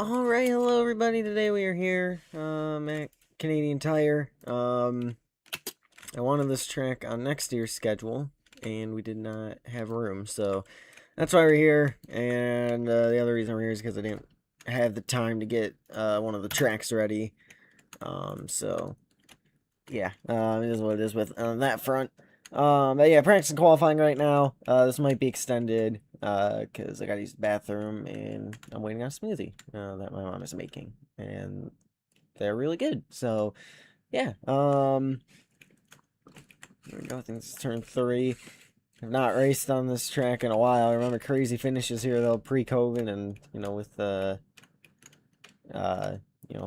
Alright, hello everybody. Today we are here at Canadian Tire. I wanted this track on next year's schedule, and we did not have room, so that's why we're here. And the other reason we're here is because I didn't have the time to get one of the tracks ready. So yeah, it is what it is with on that front. But yeah, practice and qualifying right now. This might be extended because I gotta use the bathroom and I'm waiting on a smoothie that my mom is making, and they're really good. So yeah, there we go. I think it's turn 3. I've not raced on this track in a while. I remember crazy finishes here though, pre-COVID, and with uh,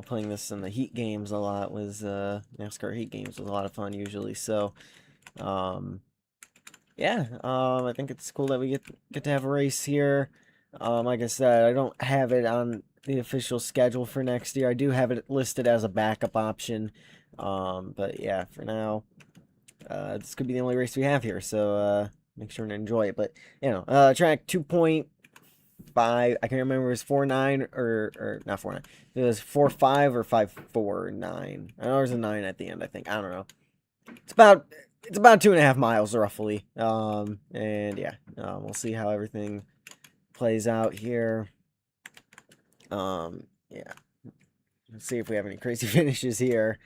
playing this in the heat games a lot was NASCAR heat games was a lot of fun usually. So um, yeah, I think it's cool that we get to have a race here. Like I said, I don't have it on the official schedule for next year. I do have it listed as a backup option. But yeah, for now, this could be the only race we have here. So make sure to enjoy it. But track 2.5. I can't remember if it was 4.9 or not 4.9. It was 4.5 or 5.49. I know there's a 9 at the end. I think I don't know. It's about 2.5 miles roughly. And yeah, we'll see how everything plays out here. Yeah. Let's see if we have any crazy finishes here.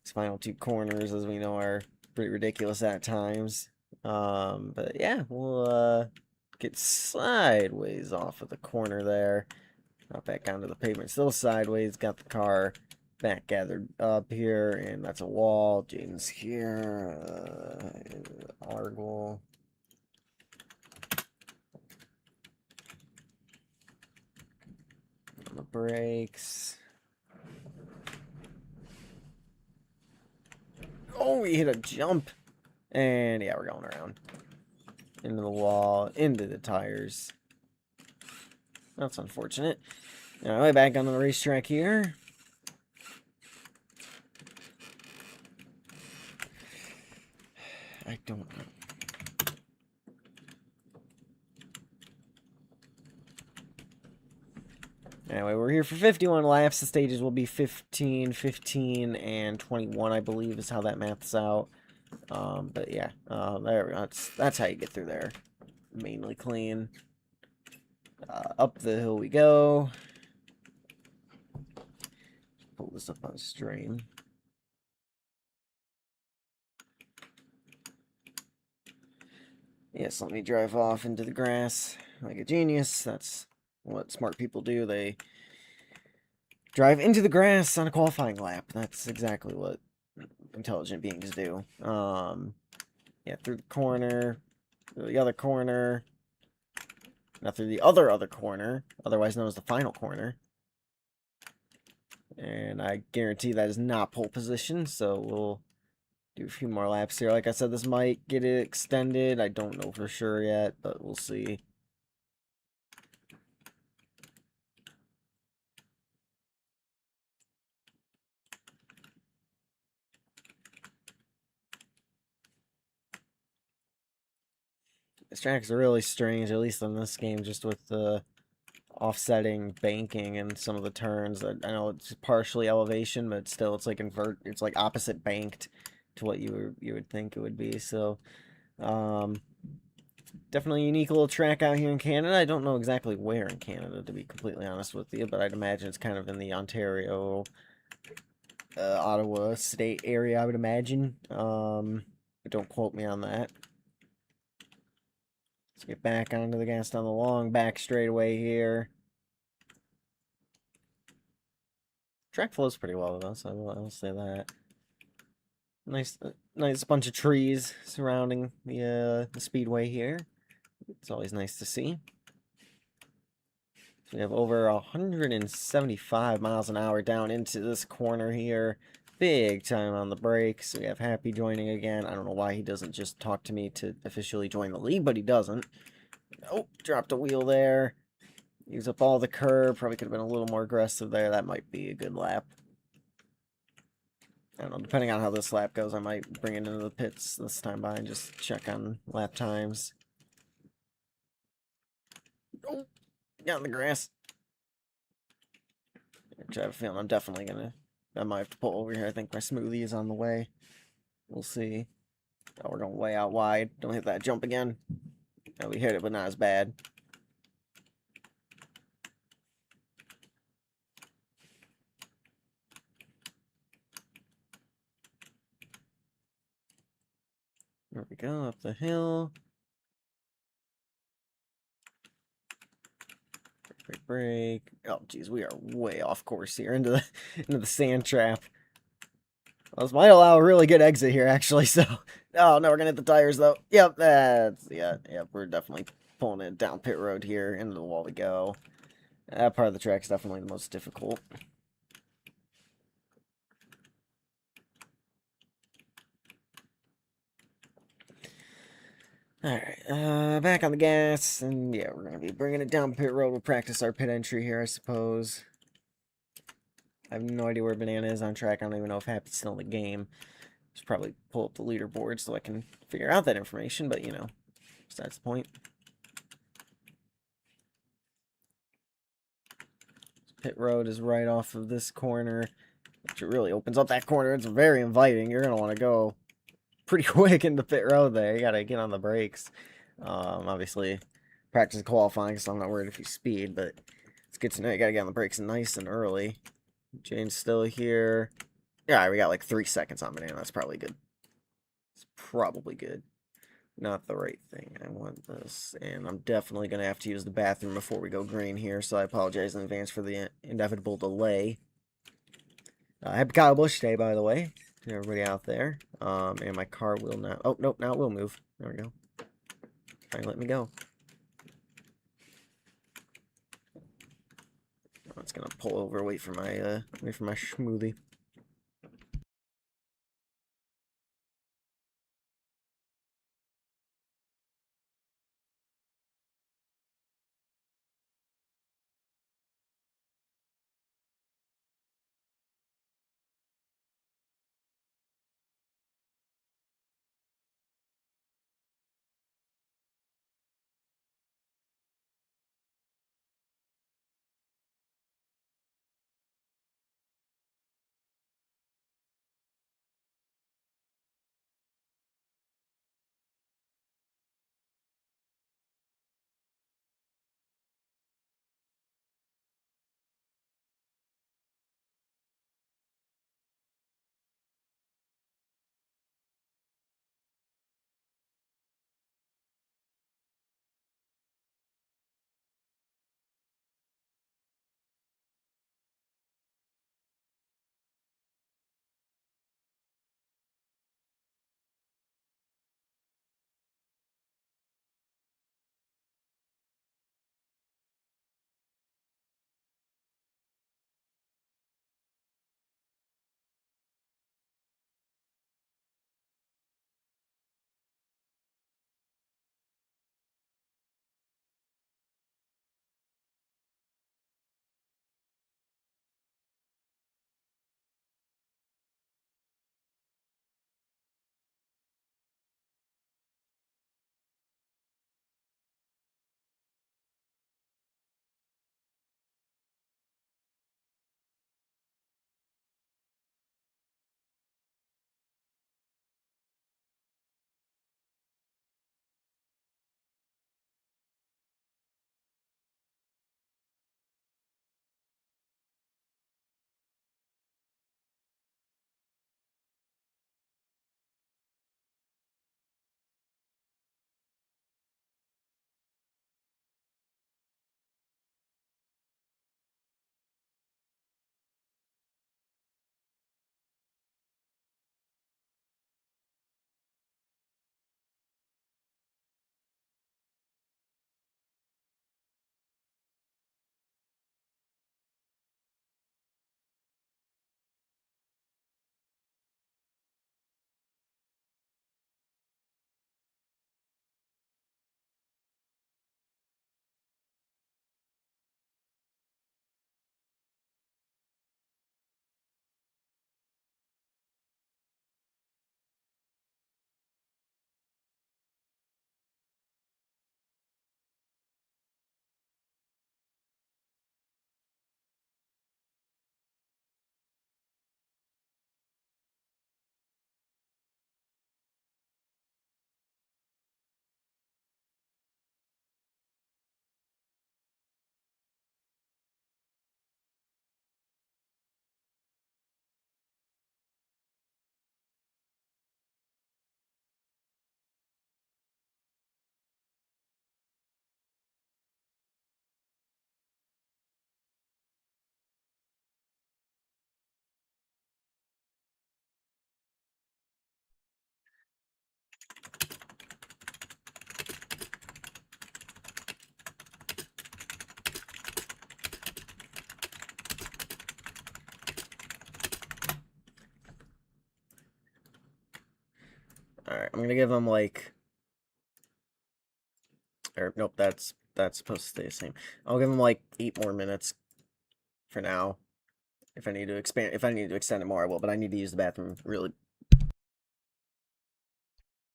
These final 2 corners, as we know, are pretty ridiculous at times. But yeah, we'll get sideways off of the corner there. Not back onto the pavement. Still sideways. Got the car back gathered up here, and that's a wall. Jaden's here. Argyle. On the brakes. Oh, we hit a jump. And yeah, we're going around. Into the wall, into the tires. That's unfortunate. Way back on the racetrack here. I don't know. Anyway, we're here for 51 laps. The stages will be 15, 15, and 21, I believe, is how that maths out. But yeah, there we go. That's how you get through there. Mainly clean. Up the hill we go. Pull this up on stream. Yes, let me drive off into the grass like a genius. That's what smart people do. They drive into the grass on a qualifying lap. That's exactly what intelligent beings do. Yeah, through the corner, through the other corner, now through the other corner, otherwise known as the final corner. And I guarantee that is not pole position, so we'll do a few more laps here. Like I said, this might get it extended. I don't know for sure yet, but we'll see. This track is really strange, at least in this game, just with the offsetting banking and some of the turns. I know it's partially elevation, but still, it's like it's like opposite banked to what you would think it would be. So, definitely a unique little track out here in Canada. I don't know exactly where in Canada, to be completely honest with you, but I'd imagine it's kind of in the Ontario, Ottawa state area, I would imagine. But don't quote me on that. Let's get back onto the gas down the long back straightaway here. Track flows pretty well though, so I will say that. Nice bunch of trees surrounding the speedway here. It's always nice to see. So we have over 175 miles an hour down into this corner here. Big time on the brakes. We have Happy joining again. I don't know why he doesn't just talk to me to officially join the league, but he doesn't. Oh, dropped a wheel there. Use up all the curb. Probably could have been a little more aggressive there. That might be a good lap. I don't know, depending on how this lap goes, I might bring it into the pits this time by and just check on lap times. Oh, got in the grass. Which I have a feeling I'm definitely gonna. I might have to pull over here. I think my smoothie is on the way. We'll see. Oh, we're going way out wide. Don't hit that jump again. Oh, we hit it, but not as bad. There we go, up the hill. Break. Oh, geez, we are way off course here into the into the sand trap. Well, this might allow a really good exit here, actually. So, oh no, we're gonna hit the tires though. Yep, that's yep. We're definitely pulling it down pit road here into the wall we go. That part of the track is definitely the most difficult. Alright, back on the gas, and yeah, we're gonna be bringing it down pit road. We'll practice our pit entry here, I suppose. I have no idea where Banana is on track. I don't even know if Happy's still in the game. Just probably pull up the leaderboard so I can figure out that information, but you know, besides the point. Pit road is right off of this corner, which it really opens up that corner. It's very inviting. You're gonna want to go pretty quick into pit road there. You gotta get on the brakes. Obviously, practice qualifying, so I'm not worried if you speed, but it's good to know you gotta get on the brakes nice and early. Jane's still here. Yeah, we got like 3 seconds on Banana. That's probably good. It's probably good. Not the right thing. I want this. And I'm definitely going to have to use the bathroom before we go green here, so I apologize in advance for the inevitable delay. Happy Kyle Busch Day, by the way, to everybody out there. And my car will not... Oh, nope, now it will move. There we go. Try and let me go. Oh, it's going to pull over, wait for my smoothie. Alright, I'm gonna give him like... Or, nope, that's supposed to stay the same. I'll give him like 8 more minutes for now. If I need to extend it more, I will, but I need to use the bathroom really...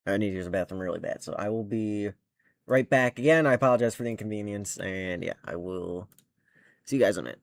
I need to use the bathroom really bad, so I will be right back again. I apologize for the inconvenience, and yeah, I will see you guys in a minute.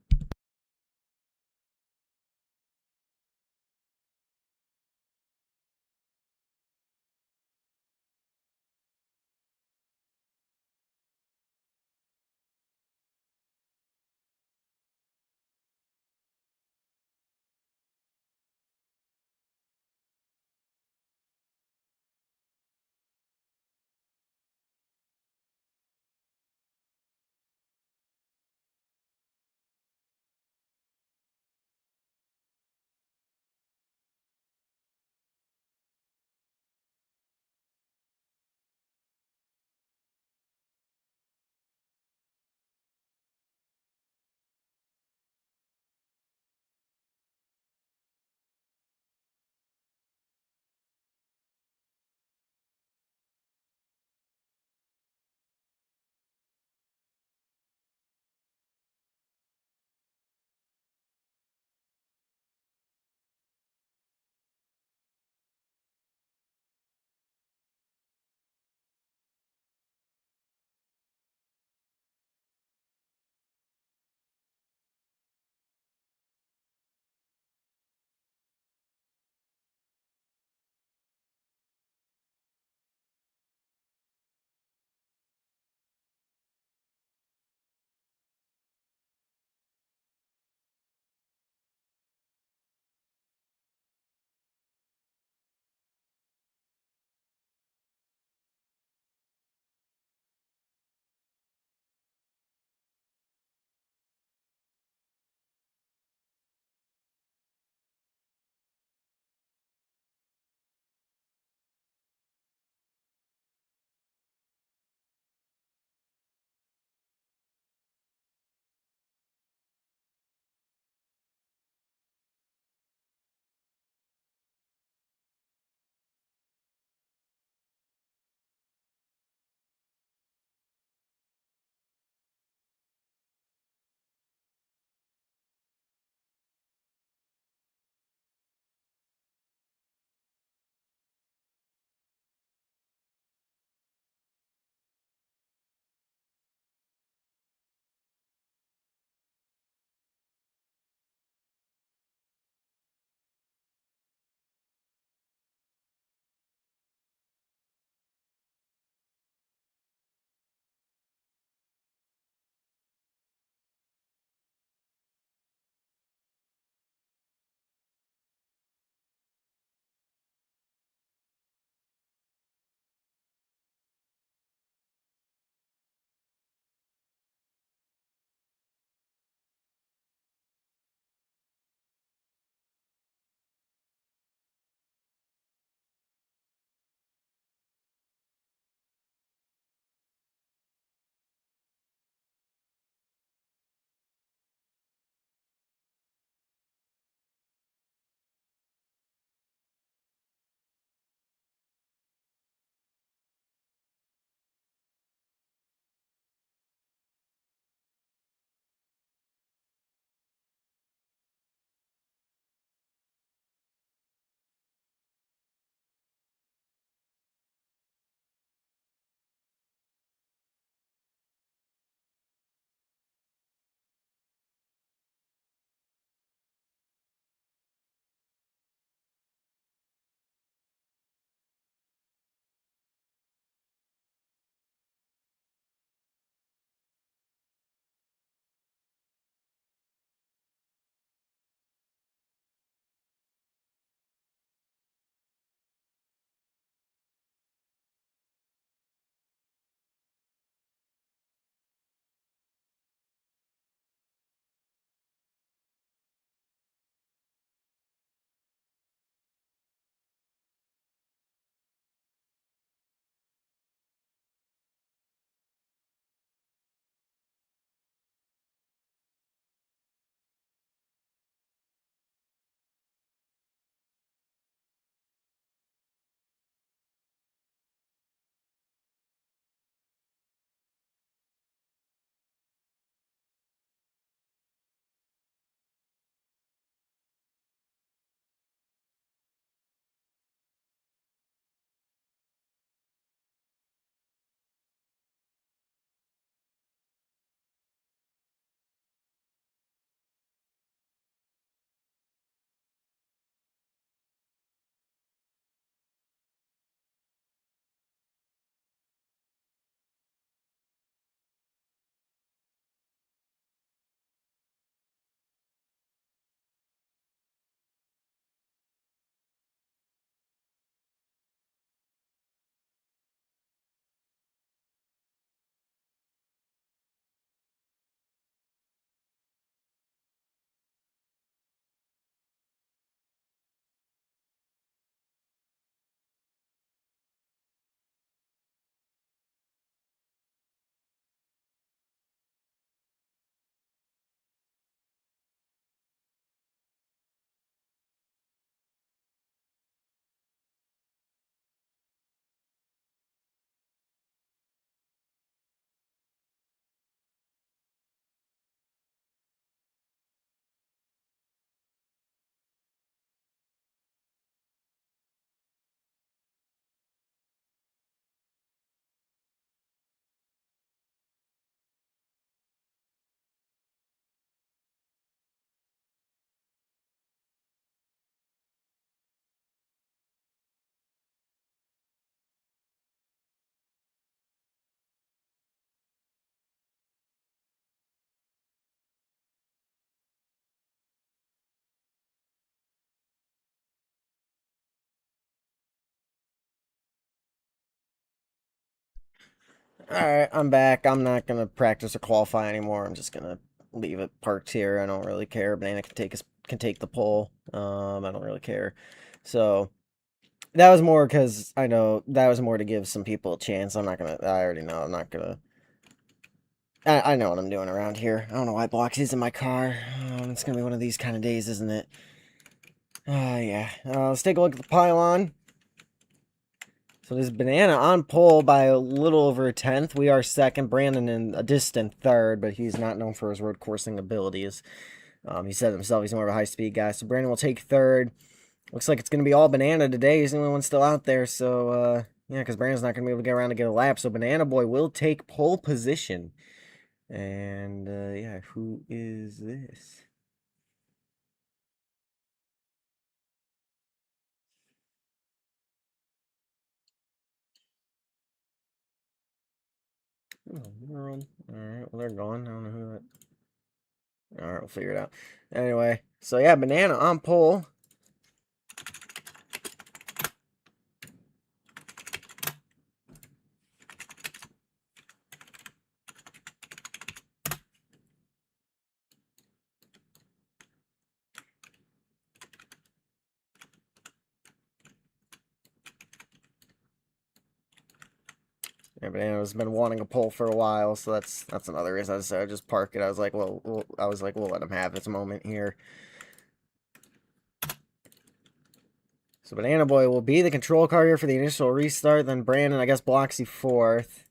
Alright, I'm back. I'm not gonna practice or qualify anymore. I'm just gonna leave it parked here. I don't really care. Banana can take the pole. I don't really care. So that was more because I know that was more to give some people a chance. I'm not gonna. I already know. I'm not gonna. I know what I'm doing around here. I don't know why Bloxy's in my car. It's gonna be one of these kind of days, isn't it? Yeah. Let's take a look at the pylon. So this Banana on pole by a little over a tenth. We are second. Brandon in a distant third, but he's not known for his road coursing abilities. He said himself he's more of a high-speed guy. So Brandon will take third. Looks like it's going to be all Banana today. He's the only one still out there. So, yeah, because Brandon's not going to be able to get around to get a lap. So Banana Boy will take pole position. And, yeah, who is this? Oh, world. Alright, well, they're gone. I don't know who that... Alright, we'll figure it out. Anyway, so yeah, Banana on pole. Yeah, Banana's been wanting a pole for a while, so that's another reason I decided to just park it. I was like, we'll let him have his moment here. So Banana Boy will be the control car here for the initial restart. Then Brandon, I guess, Bloxy fourth.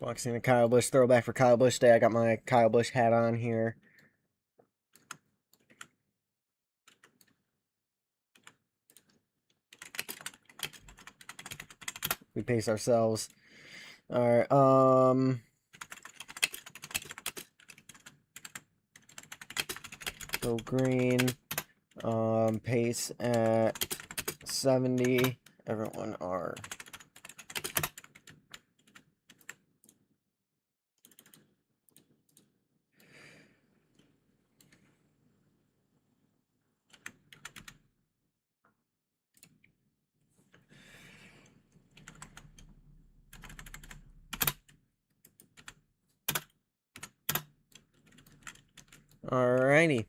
Bloxy and a Kyle Busch throwback for Kyle Busch Day. I got my Kyle Busch hat on here. We pace ourselves. Alright, go green. Pace at 70. Everyone are... Alrighty.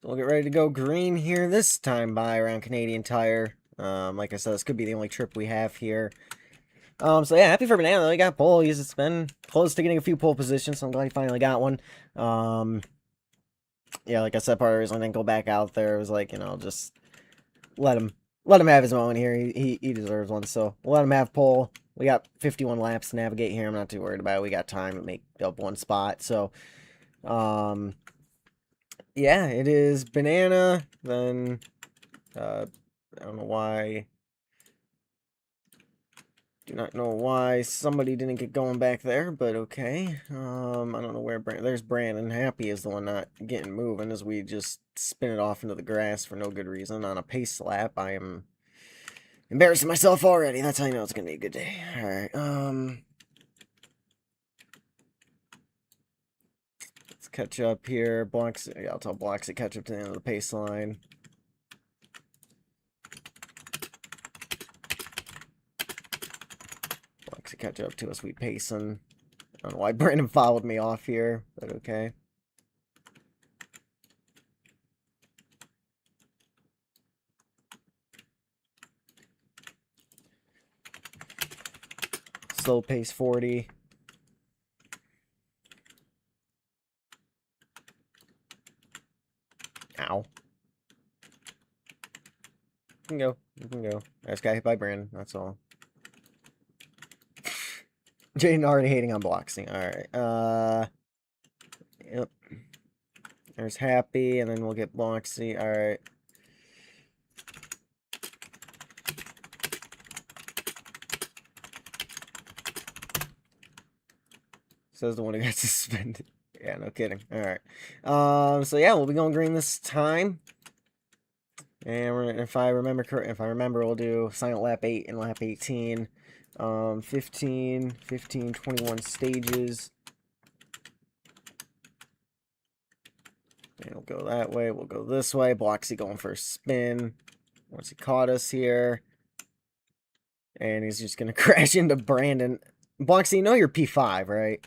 We'll get ready to go green here this time by around Canadian Tire. Like I said, this could be the only trip we have here. So yeah, happy for Banana though. He got pole. He's been close to getting a few pole positions, so I'm glad he finally got one. Yeah, like I said, part of the reason I didn't go back out there was like, just let him have his moment here. He deserves one, so we'll let him have pole. We got 51 laps to navigate here. I'm not too worried about it. We got time to make up one spot. So, yeah, it is Banana. Then, I don't know why. Do not know why somebody didn't get going back there, but okay. I don't know where there's Brandon. Happy is the one not getting moving as we just spin it off into the grass for no good reason on a pace lap. I am embarrassing myself already. That's how you know it's gonna be a good day. Alright, let's catch up here. Blocks, yeah, I'll tell Blocks to catch up to the end of the pace line. Blocks to catch up to us, we pacing. I don't know why Brandon followed me off here, but okay. Slow pace 40. Ow. You can go. You can go. I just got hit by Brandon. That's all. Jaden already hating on Bloxy. Alright. Yep. There's Happy, and then we'll get Bloxy. Alright. Says the one who got suspended. Yeah, no kidding. Alright. So yeah, we'll be going green this time. And if I remember, we'll do silent lap 8 and lap 18. 15, 21 stages. And we'll go that way. We'll go this way. Bloxy going for a spin. Once he caught us here. And he's just going to crash into Brandon. Bloxy, you know you're P5, right?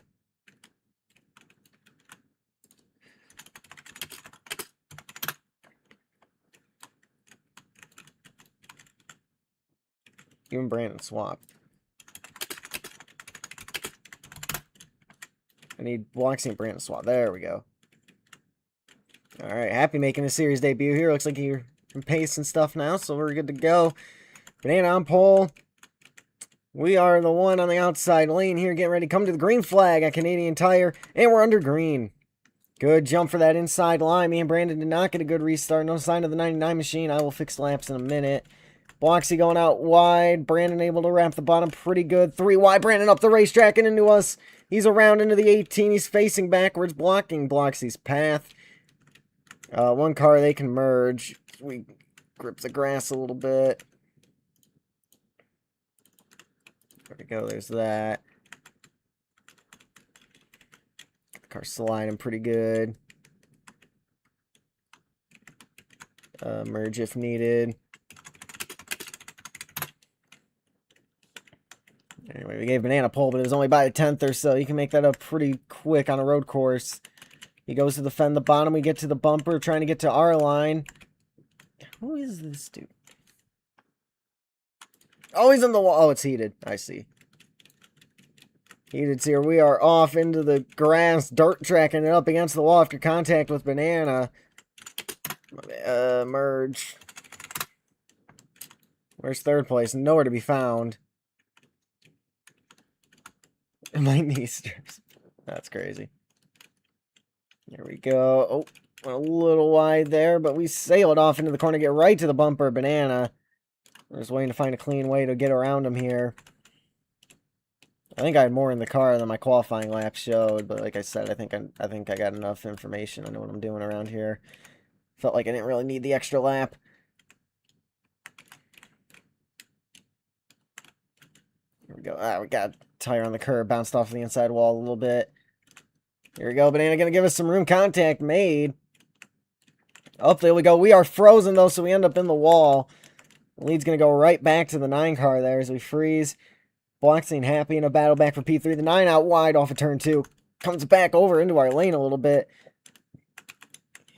You and Brandon swap. I need Bloxy and Brandon swap. There we go. Alright, Happy making a series debut here. Looks like you're in pace and stuff now, so we're good to go. Banana on pole. We are the one on the outside lane here, getting ready to come to the green flag at Canadian Tire, and we're under green. Good jump for that inside line. Me and Brandon did not get a good restart. No sign of the 99 machine. I will fix laps in a minute. Bloxy going out wide. Brandon able to wrap the bottom pretty good. 3 wide. Brandon up the racetrack and into us. He's around into the 18. He's facing backwards, blocking Bloxy's path. One car, they can merge. We grip the grass a little bit. There we go, there's that. The car's sliding pretty good. Merge if needed. Anyway, we gave Banana pole, but it was only by a 10th or so. You can make that up pretty quick on a road course. He goes to defend the bottom. We get to the bumper, trying to get to our line. Who is this dude? Oh, he's in the wall. Oh, it's heated. I see. Heated's here. We are off into the grass, dirt tracking it up against the wall after contact with Banana. Merge. Where's third place? Nowhere to be found. My niece. That's crazy. There we go. Oh, went a little wide there, but we sailed off into the corner, get right to the bumper. Banana. We're just waiting to find a clean way to get around him here. I think I had more in the car than my qualifying lap showed, but like I said, I think I got enough information. I know what I'm doing around here. Felt like I didn't really need the extra lap. Here we go. We got a tire on the curb, bounced off the inside wall a little bit. Here we go. Banana gonna give us some room. Contact made. Oh, there we go. We are frozen though, so we end up in the wall. The lead's gonna go right back to the 9 car there as we freeze. Bloxy and Happy in a battle back for P3. The 9 out wide off of turn 2. Comes back over into our lane a little bit.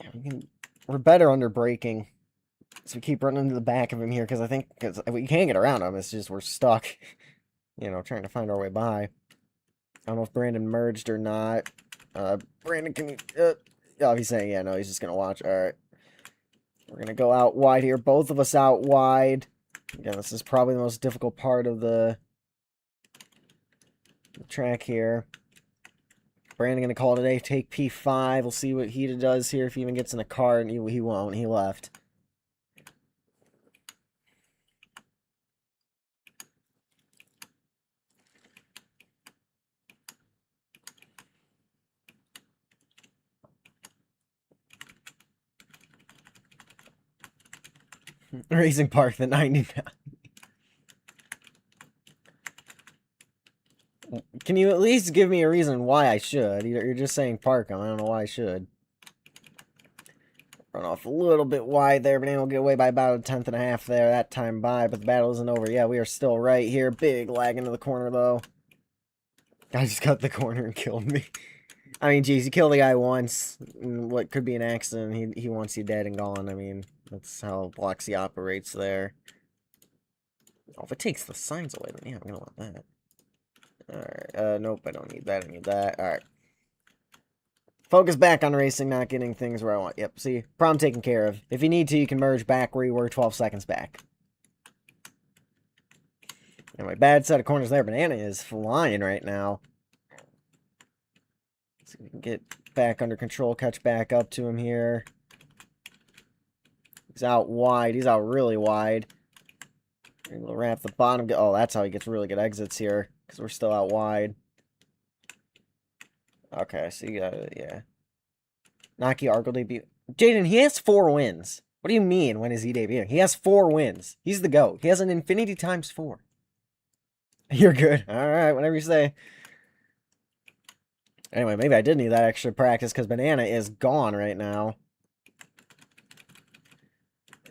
Yeah, we're better under braking. So we keep running to the back of him here because we can't get around him. It's just we're stuck. You know, trying to find our way by. I don't know if Brandon merged or not. Brandon, can you... oh, he's saying, yeah, no, he's just going to watch. All right. We're going to go out wide here. Both of us out wide. Again, this is probably the most difficult part of the track here. Brandon going to call it a day. Take P5. We'll see what he does here. If he even gets in a car. And he won't. He left. Racing Park, the 99. Can you at least give me a reason why I should? You're just saying park them. I don't know why I should. Run off a little bit wide there. Banana will get away by about a 10th and a half there. That time by, but the battle isn't over. Yeah, we are still right here. Big lag into the corner, though. I just cut the corner and killed me. I mean, geez, you kill the guy once. What could be an accident, he wants you dead and gone. I mean, that's how Bloxy operates there. Oh, if it takes the signs away, then yeah, I'm gonna want that. Alright, nope, I don't need that, I need that. Alright. Focus back on racing, not getting things where I want. Yep, see, problem taken care of. If you need to, you can merge back where you were 12 seconds back. Anyway, bad set of corners there. Banana is flying right now. See if we can get back under control, catch back up to him here. He's out wide. He's out really wide. We'll wrap the bottom. Oh, that's how he gets really good exits here, because we're still out wide. Okay, so you got it, yeah. Naki Argle debut. Jaden, he has 4 wins. What do you mean, when is he debuting? He has 4 wins. He's the GOAT. He has an infinity times 4. You're good. Alright, whatever you say. Anyway, maybe I did need that extra practice, because Banana is gone right now.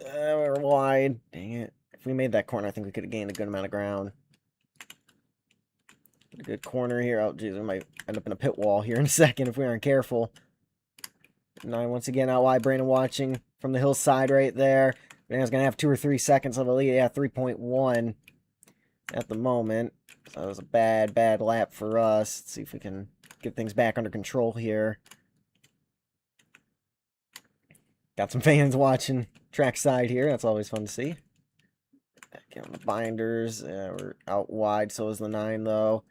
We're wide. Dang it. If we made that corner, I think we could have gained a good amount of ground. Get a good corner here. Oh, geez, we might end up in a pit wall here in a second if we aren't careful. 9 once again out wide. Brandon watching from the hillside right there. Banana's going to have 2 or 3 seconds of a lead. Yeah, 3.1 at the moment. So that was a bad lap for us. Let's see if we can get things back under control here. Got some fans watching trackside here. That's always fun to see. Back on the binders. We're out wide. So is the 9, though.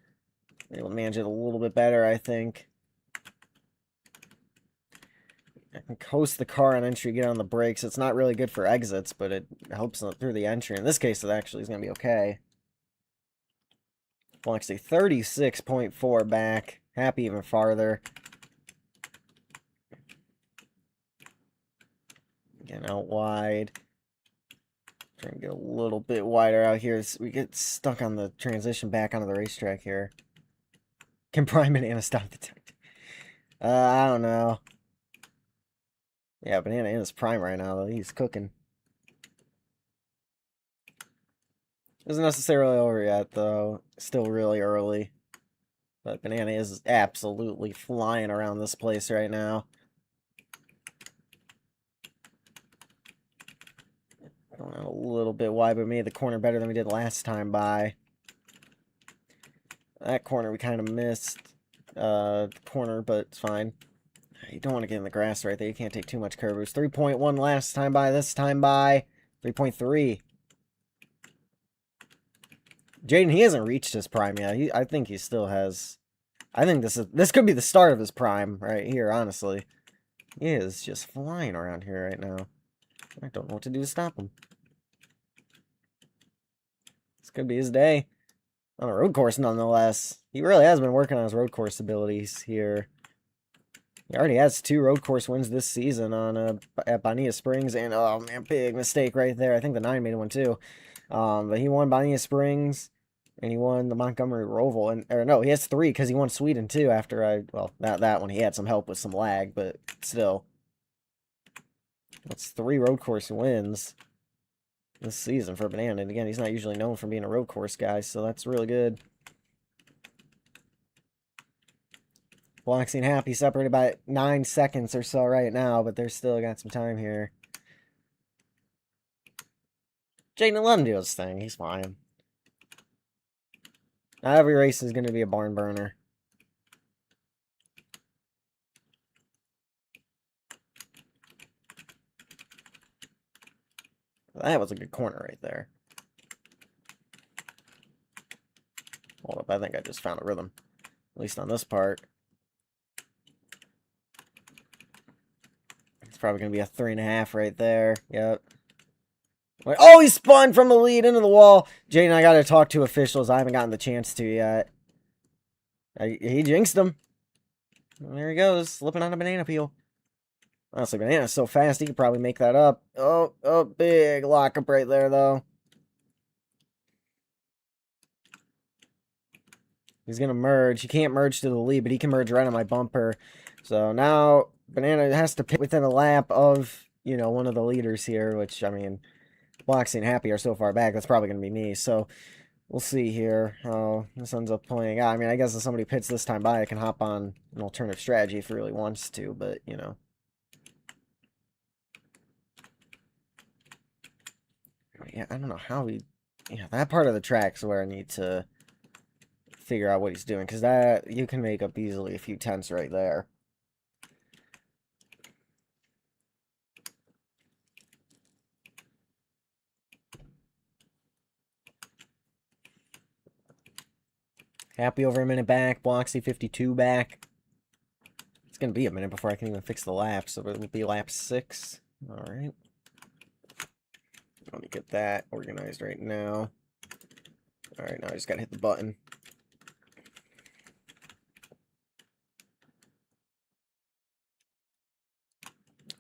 We're able to manage it a little bit better, I think. I can coast the car on entry, get on the brakes. It's not really good for exits, but it helps through the entry. In this case, it actually is going to be okay. Well, actually, 36.4 back. Happy even farther. Again, out wide. Trying to get a little bit wider out here. We get stuck on the transition back onto the racetrack here. Can Prime Banana stop the time? I don't know. Yeah, Banana in his prime right now, though. He's cooking. Isn't necessarily over yet, though. Still really early. But Banana is absolutely flying around this place right now. Going out a little bit wide, but made the corner better than we did last time by. That corner we kind of missed. The corner, but it's fine. You don't want to get in the grass right there. You can't take too much curve. It was 3.1 last time by. This time by 3.3. Jaden, he hasn't reached his prime yet. I think he still has. I think this could be the start of his prime right here, honestly. He is just flying around here right now. I don't know what to do to stop him. This could be his day. On a road course, nonetheless. He really has been working on his road course abilities here. He already has 2 road course wins this season on at Bonilla Springs, and oh man, big mistake right there. I think the 9 made one too. But he won Bonilla Springs, and he won the Montgomery Roval, and or no, he has 3 because he won Sweden too. After that one he had some help with some lag, but still, that's 3 road course wins this season for Banana. And again, he's not usually known for being a road course guy, so that's really good. Bloxing Happy separated by 9 seconds or so right now, but they're still got some time here. Jaden, let him do his thing. He's fine. Not every race is going to be a barn burner. That was a good corner right there. Hold up, I think I just found a rhythm. At least on this part. It's probably going to be a 3.5 right there. Yep. Oh, he spun from the lead into the wall. Jaden, I got to talk to officials. I haven't gotten the chance to yet. He jinxed him. There he goes, slipping on a banana peel. Honestly, Banana's so fast, he could probably make that up. Oh, big lockup right there, though. He's going to merge. He can't merge to the lead, but he can merge right on my bumper. So now Banana has to pick within a lap of, you know, one of the leaders here, which, I mean, Bloxy and Happy are so far back, that's probably going to be me. So we'll see here how this ends up playing out. I mean, I guess if somebody pits this time by, I can hop on an alternative strategy if he really wants to, but, you know. Yeah, I don't know how he... Yeah, that part of the track's where I need to figure out what he's doing, because that you can make up easily a few tenths right there. Happy over a minute back. Bloxy 52 back. It's going to be a minute before I can even fix the lap, so it'll be lap 6. Alright. Let me get that organized right now. Alright, now I just got to hit the button.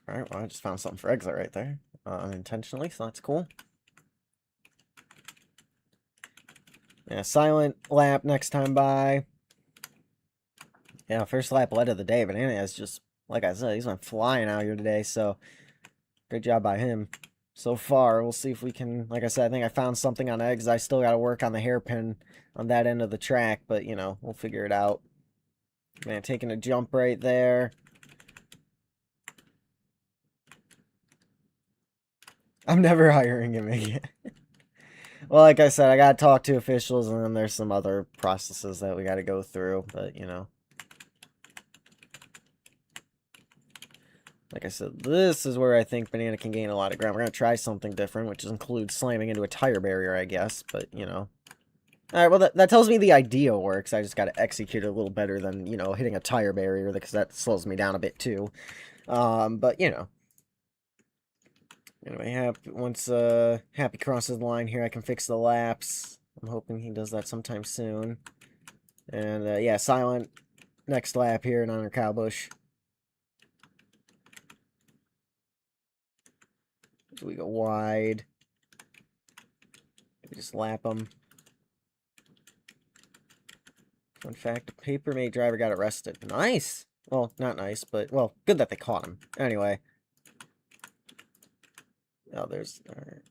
Alright, well, I just found something for Exit right there. Unintentionally, so that's cool. Yeah, silent lap next time by. Yeah, first lap led of the day. Banana is just, like I said, he's been flying out here today, so great job by him so far. We'll see if we can, like I said, I think I found something on Eggs. I still got to work on the hairpin on that end of the track, but, you know, we'll figure it out. Man, taking a jump right there. I'm never hiring him again. Well, like I said, I got to talk to officials, and then there's some other processes that we got to go through, but, you know. Like I said, this is where I think Banana can gain a lot of ground. We're going to try something different, which includes slamming into a tire barrier, I guess, but, you know. Alright, well, that tells me the idea works. I just got to execute it a little better than, you know, hitting a tire barrier, because that slows me down a bit, too. But, you know. Anyway, once Happy crosses the line here, I can fix the laps. I'm hoping he does that sometime soon. And, yeah, silent next lap here in honor Cowbush. Do we go wide? We just lap him. Fun fact, a Papermate driver got arrested. Nice! Well, not nice, but, well, good that they caught him. Anyway. Oh, there's... Alright.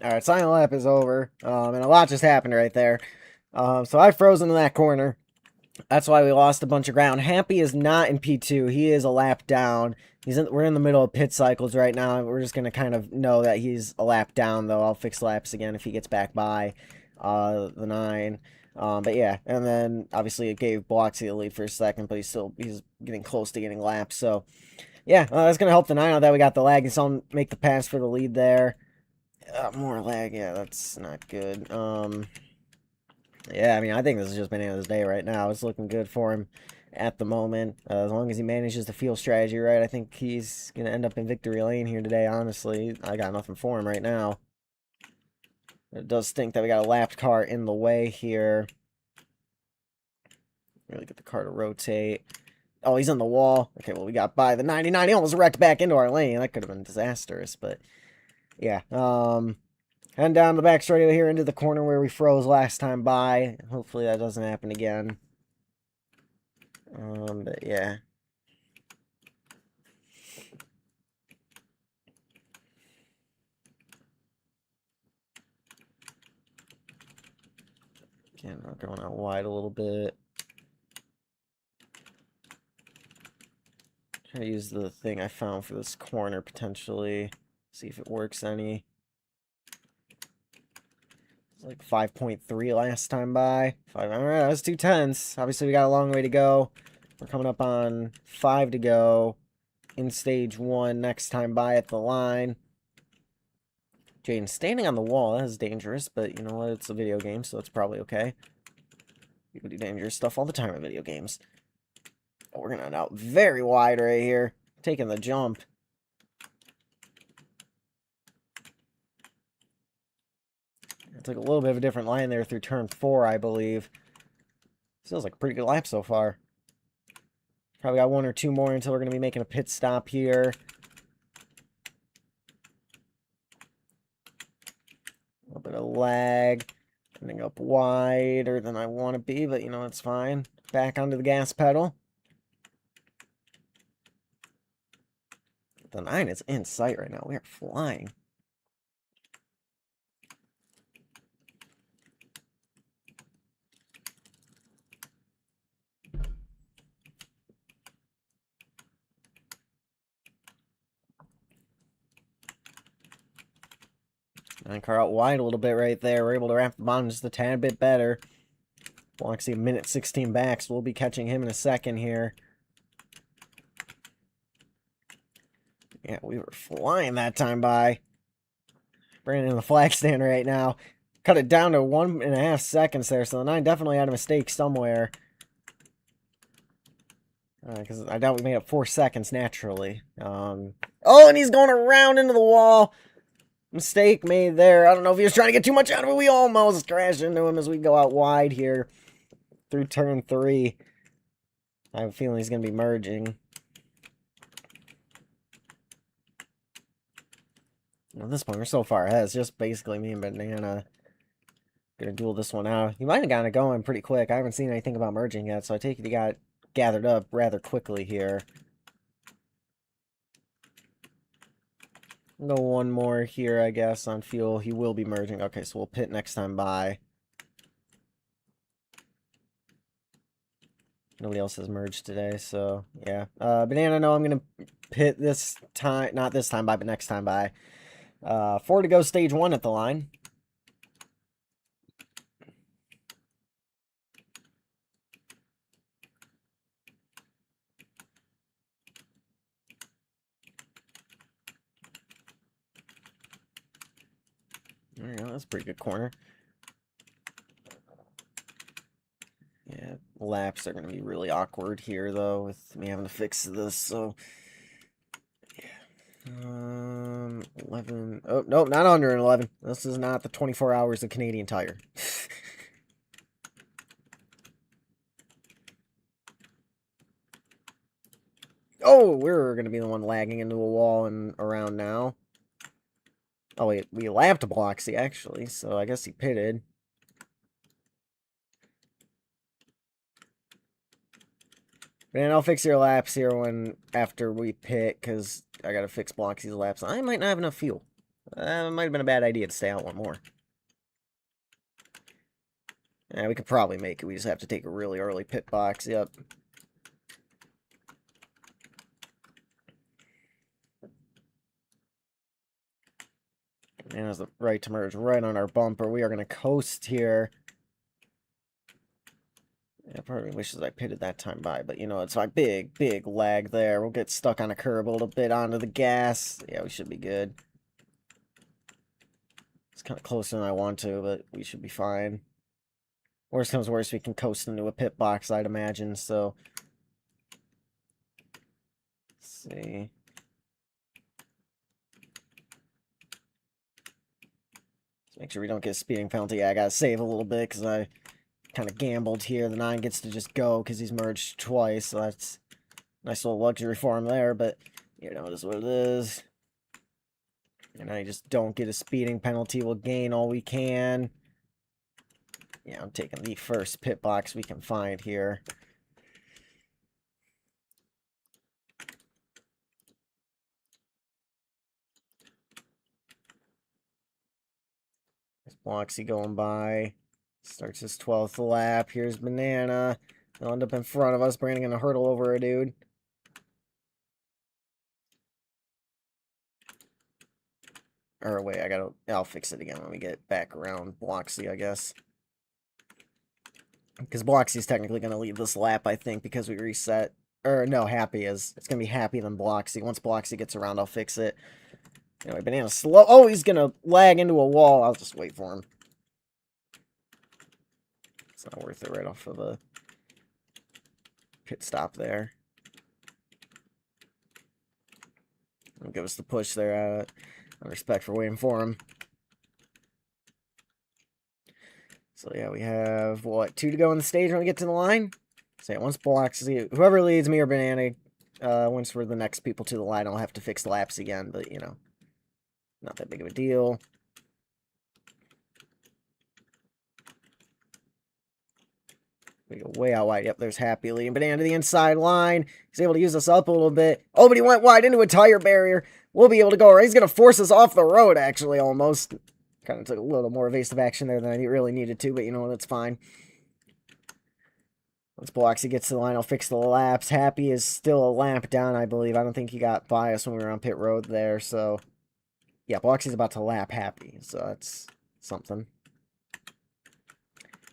Alright, silent lap is over. And a lot just happened right there. So I froze into that corner. That's why we lost a bunch of ground. Happy is not in P2. He is a lap down. We're in the middle of pit cycles right now. We're just going to kind of know that he's a lap down, though. I'll fix laps again if he gets back by the 9. But yeah, and then obviously it gave Bloxy the lead for a second, but he's getting close to getting laps. So yeah, that's going to help the 9 out that we got the lag and so make the pass for the lead there. More lag, yeah, that's not good. Yeah, I mean, I think this has just been Banana's day right now. It's looking good for him at the moment. As long as he manages the field strategy right, I think he's going to end up in victory lane here today, honestly. I got nothing for him right now. It does stink that we got a lapped car in the way here. Really get the car to rotate. Oh, he's on the wall. Okay, well, we got by the 99. He almost wrecked back into our lane. That could have been disastrous, but yeah. Heading down the back straight here into the corner where we froze last time by. Hopefully that doesn't happen again. But yeah. Again, I'm going out wide a little bit. Try to use the thing I found for this corner potentially. See if it works any. like 5.3 last time by. All right, that was 2 tenths. Obviously, we got a long way to go. We're coming up on 5 to go in stage 1 next time by at the line. Jaden standing on the wall, that is dangerous, but you know what? It's a video game, so it's probably okay. People do dangerous stuff all the time in video games. Oh, we're gonna out very wide right here. Taking the jump. I took a little bit of a different line there through turn 4, I believe. Feels like a pretty good lap so far. Probably got 1 or 2 more until we're going to be making a pit stop here. A little bit of lag. Ending up wider than I want to be, but you know, it's fine. Back onto the gas pedal. The 9 is in sight right now. We are flying. Nine car out wide a little bit right there. We're able to wrap the bottom just a tad bit better. Bloxy a minute 16 back, so we'll be catching him in a second here. Yeah, we were flying that time by. Brandon in the flag stand right now. Cut it down to 1.5 seconds there, so the 9 definitely had a mistake somewhere. Because I doubt we made up 4 seconds naturally. Oh, and he's going around into the wall. Mistake made there. I don't know if he was trying to get too much out of it. We almost crashed into him as we go out wide here through turn 3. I have a feeling he's going to be merging. At this point, we're so far ahead. It's just basically me and Banana gonna duel this one out. He might have gotten it going pretty quick. I haven't seen anything about merging yet, so I take it he got gathered up rather quickly here. Go 1 more here, I guess, on fuel. He will be merging. Okay, so we'll pit next time by. Nobody else has merged today, so yeah. Banana, no, I'm gonna pit this time, not this time by, but next time by. 4 to go, stage 1 at the line. There you go, that's a pretty good corner. Yeah, laps are going to be really awkward here, though, with me having to fix this, so... Yeah. 11... Oh, nope, not under an 11. This is not the 24 hours of Canadian Tire. Oh, we're going to be the one lagging into a wall and around now. Oh, wait, we lapped Bloxy, actually, so I guess he pitted. Man, I'll fix your laps here after we pit, because I gotta fix Bloxy's laps. I might not have enough fuel. It might have been a bad idea to stay out 1 more. Yeah, we could probably make it. We just have to take a really early pit box. Yep. Man has the right to merge right on our bumper. We are going to coast here. Yeah, part of me wishes I pitted that time by, but you know, it's a big, big lag there. We'll get stuck on a curb a little bit onto the gas. Yeah, we should be good. It's kind of closer than I want to, but we should be fine. Worst comes worst, we can coast into a pit box, I'd imagine, so... Let's see... Make sure we don't get a speeding penalty. Yeah, I gotta save a little bit because I kind of gambled here. The 9 gets to just go because he's merged twice, so that's a nice little luxury for him there, but you know, it is what it is. And I just don't get a speeding penalty. We'll gain all we can. Yeah, I'm taking the first pit box we can find here. There's Bloxy going by. Starts his 12th lap. Here's Banana. They'll end up in front of us. Brandon gonna hurdle over a dude. Or wait, I'll fix it again when we get back around Bloxy, I guess. Because Bloxy's technically going to leave this lap, I think, because we reset. Or, no, Happy is. It's going to be Happy then Bloxy. Once Bloxy gets around, I'll fix it. Anyway, Banana's slow. Oh, he's going to lag into a wall. I'll just wait for him. It's not worth it right off of a pit stop there. He'll give us the push there. Out of respect for waiting for him. So yeah, we have, what, 2 to go in the stage when we get to the line? So yeah, once Bloxy, whoever leads me or Banana, once we're the next people to the line, I'll have to fix the laps again, but, you know, not that big of a deal. We go way out wide. Yep, there's Happy leading Banana to the inside line. He's able to use us up a little bit. Oh, but he went wide into a tire barrier. We'll be able to go right. He's going to force us off the road, actually, almost. Kind of took a little more evasive action there than I really needed to, but you know, that's fine. Once Bloxy gets to the line, I'll fix the laps. Happy is still a lap down, I believe. I don't think he got by us when we were on pit road there, so... Yeah, Bloxy's about to lap Happy, so that's something.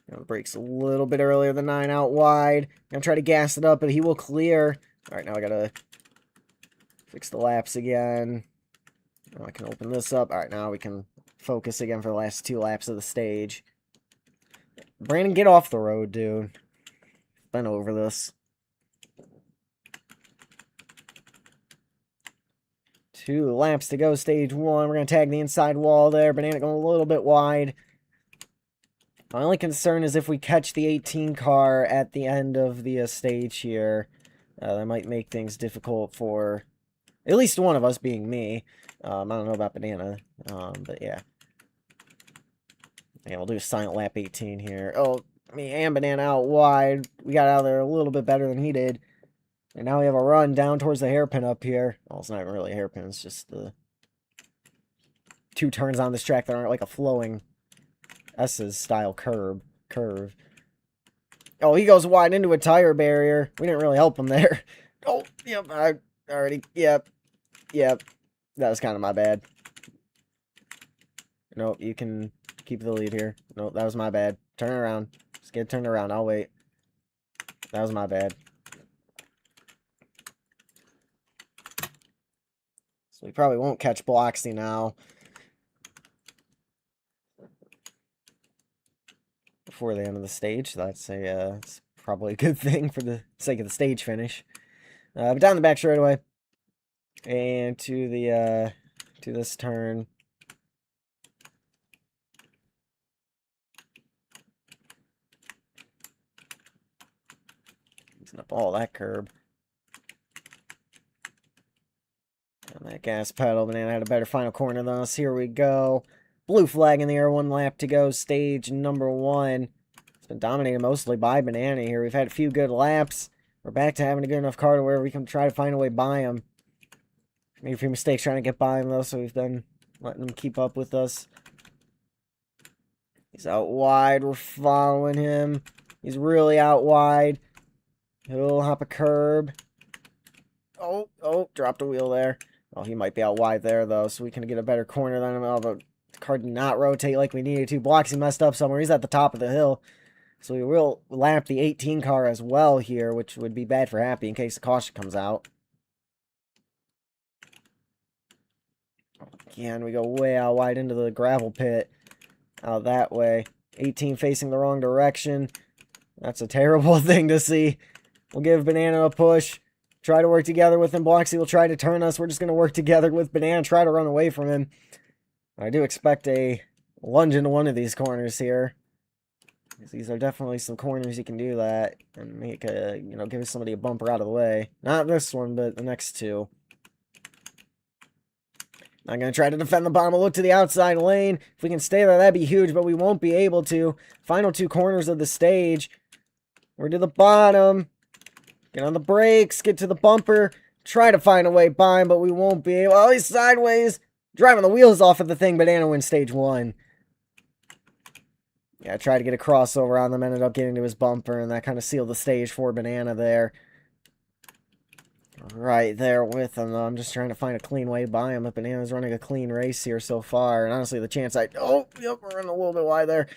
You know, the brake's a little bit earlier than 9 out wide. Gonna try to gas it up, but he will clear. Alright, now I gotta fix the laps again. Now I can open this up. Alright, now we can focus again for the last 2 laps of the stage. Brandon, get off the road, dude. Been over this. 2 laps to go, stage 1. We're going to tag the inside wall there. Banana going a little bit wide. My only concern is if we catch the 18 car at the end of the stage here. That might make things difficult for at least one of us, being me. I don't know about Banana, but yeah. Yeah, we'll do a silent lap 18 here. Oh, me and Banana out wide. We got out of there a little bit better than he did. And now we have a run down towards the hairpin up here. Well, it's not even really a hairpin. It's just the 2 turns on this track that aren't like a flowing S's style curve. Oh, he goes wide into a tire barrier. We didn't really help him there. Oh, yep, I already, yep. That was kind of my bad. Nope, you can keep the lead here. Nope, that was my bad. Turn around. Just get turned around. I'll wait. That was my bad. So we probably won't catch Bloxy now. Before the end of the stage. That's it's probably a good thing for the sake of the stage finish. But down the back straightaway. And to the to this turn. Using up all that curb. On that gas pedal, Banana had a better final corner than us. Here we go. Blue flag in the air, 1 lap to go. Stage number 1. It's been dominated mostly by Banana here. We've had a few good laps. We're back to having a good enough car to where we can try to find a way by him. Made a few mistakes trying to get by him, though, so we've been letting him keep up with us. He's out wide. We're following him. He's really out wide. He'll hop a curb. Oh, dropped a wheel there. Oh, he might be out wide there, though, so we can get a better corner than him. Oh, the car did not rotate like we needed to. Bloxy messed up somewhere. He's at the top of the hill. So we will lap the 18 car as well here, which would be bad for Happy in case the caution comes out. Again, we go way out wide into the gravel pit. Out that way. 18 facing the wrong direction. That's a terrible thing to see. We'll give Banana a push. Try to work together with him. Bloxy will try to turn us. We're just going to work together with Banana. Try to run away from him. I do expect a lunge into one of these corners here. These are definitely some corners you can do that. And make a, give somebody a bumper out of the way. Not this one, but the next 2. I'm going to try to defend the bottom. We'll look to the outside lane. If we can stay there, that'd be huge, but we won't be able to. Final 2 corners of the stage. We're to the bottom. Get on the brakes. Get to the bumper. Try to find a way by him, but we won't be able. Oh, he's sideways. Driving the wheels off of the thing. Banana wins stage 1. Yeah, I tried to get a crossover on them. Ended up getting to his bumper, and that kind of sealed the stage for Banana there. right there with him, though. I'm just trying to find a clean way by him. But Banana's running a clean race here so far. And honestly, the chance oh, yep, we're running a little bit wide there.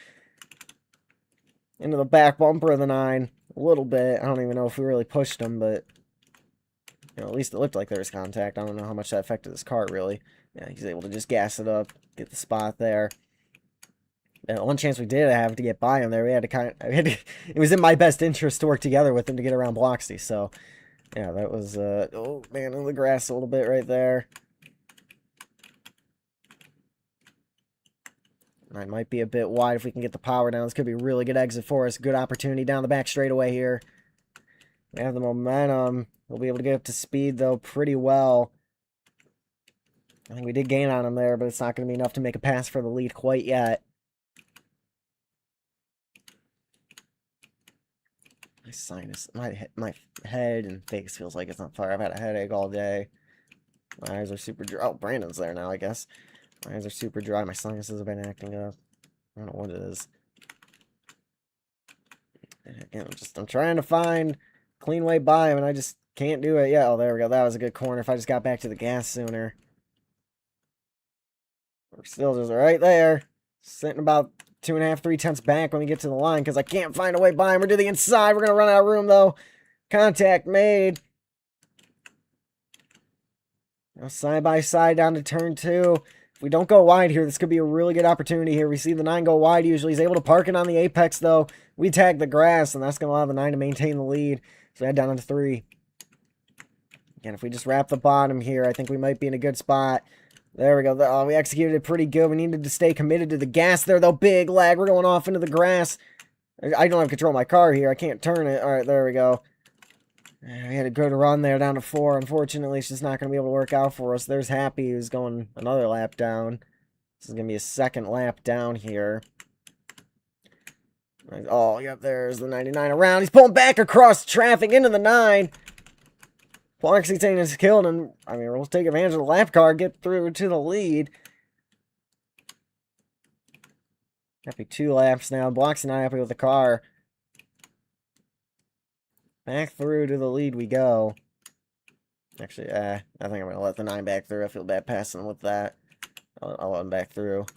Into the back bumper of the 9. A little bit. I don't even know if we really pushed him, but at least it looked like there was contact. I don't know how much that affected his car, really. Yeah, he's able to just gas it up, get the spot there. And the one chance we did have to get by him there, we had to it was in my best interest to work together with him to get around Bloxy. So, yeah, that was, oh, man, in the grass a little bit right there. I might be a bit wide if we can get the power down. This could be a really good exit for us. Good opportunity down the back straightaway here. We have the momentum. We'll be able to get up to speed, though, pretty well. I think we did gain on him there, but it's not going to be enough to make a pass for the lead quite yet. My sinus, my head and face feels like it's on fire. I've had a headache all day. My eyes are super dry. Oh, Brandon's there now, I guess. My eyes are super dry. My sinuses have been acting up. I don't know what it is. And again, I'm trying to find a clean way by him, and I just can't do it yet. Oh, there we go. That was a good corner. If I just got back to the gas sooner. We're still just right there. Sitting about 2.5, 3 tenths back when we get to the line because I can't find a way by him. We're to the inside. We're going to run out of room, though. Contact made. Now side by side down to turn 2. If we don't go wide here, this could be a really good opportunity here. We see the 9 go wide usually. He's able to park it on the apex, though. We tag the grass, and that's going to allow the 9 to maintain the lead. So head down into 3. Again, if we just wrap the bottom here, I think we might be in a good spot. There we go. Oh, we executed it pretty good. We needed to stay committed to the gas there, though. Big lag. We're going off into the grass. I don't have control of my car here. I can't turn it. All right, there we go. We had a good run there down to 4. Unfortunately, it's just not going to be able to work out for us. There's Happy, who's going another lap down. This is going to be a second lap down here. Oh, yep, there's the 99 around. He's pulling back across traffic into the 9. Bloxy taking his kill, and I mean, we'll take advantage of the lap car, get through to the lead. Happy 2 laps now. Bloxy not happy with the car. Back through to the lead we go. Actually, I think I'm going to let the 9 back through. I feel bad passing him with that. I'll let him back through.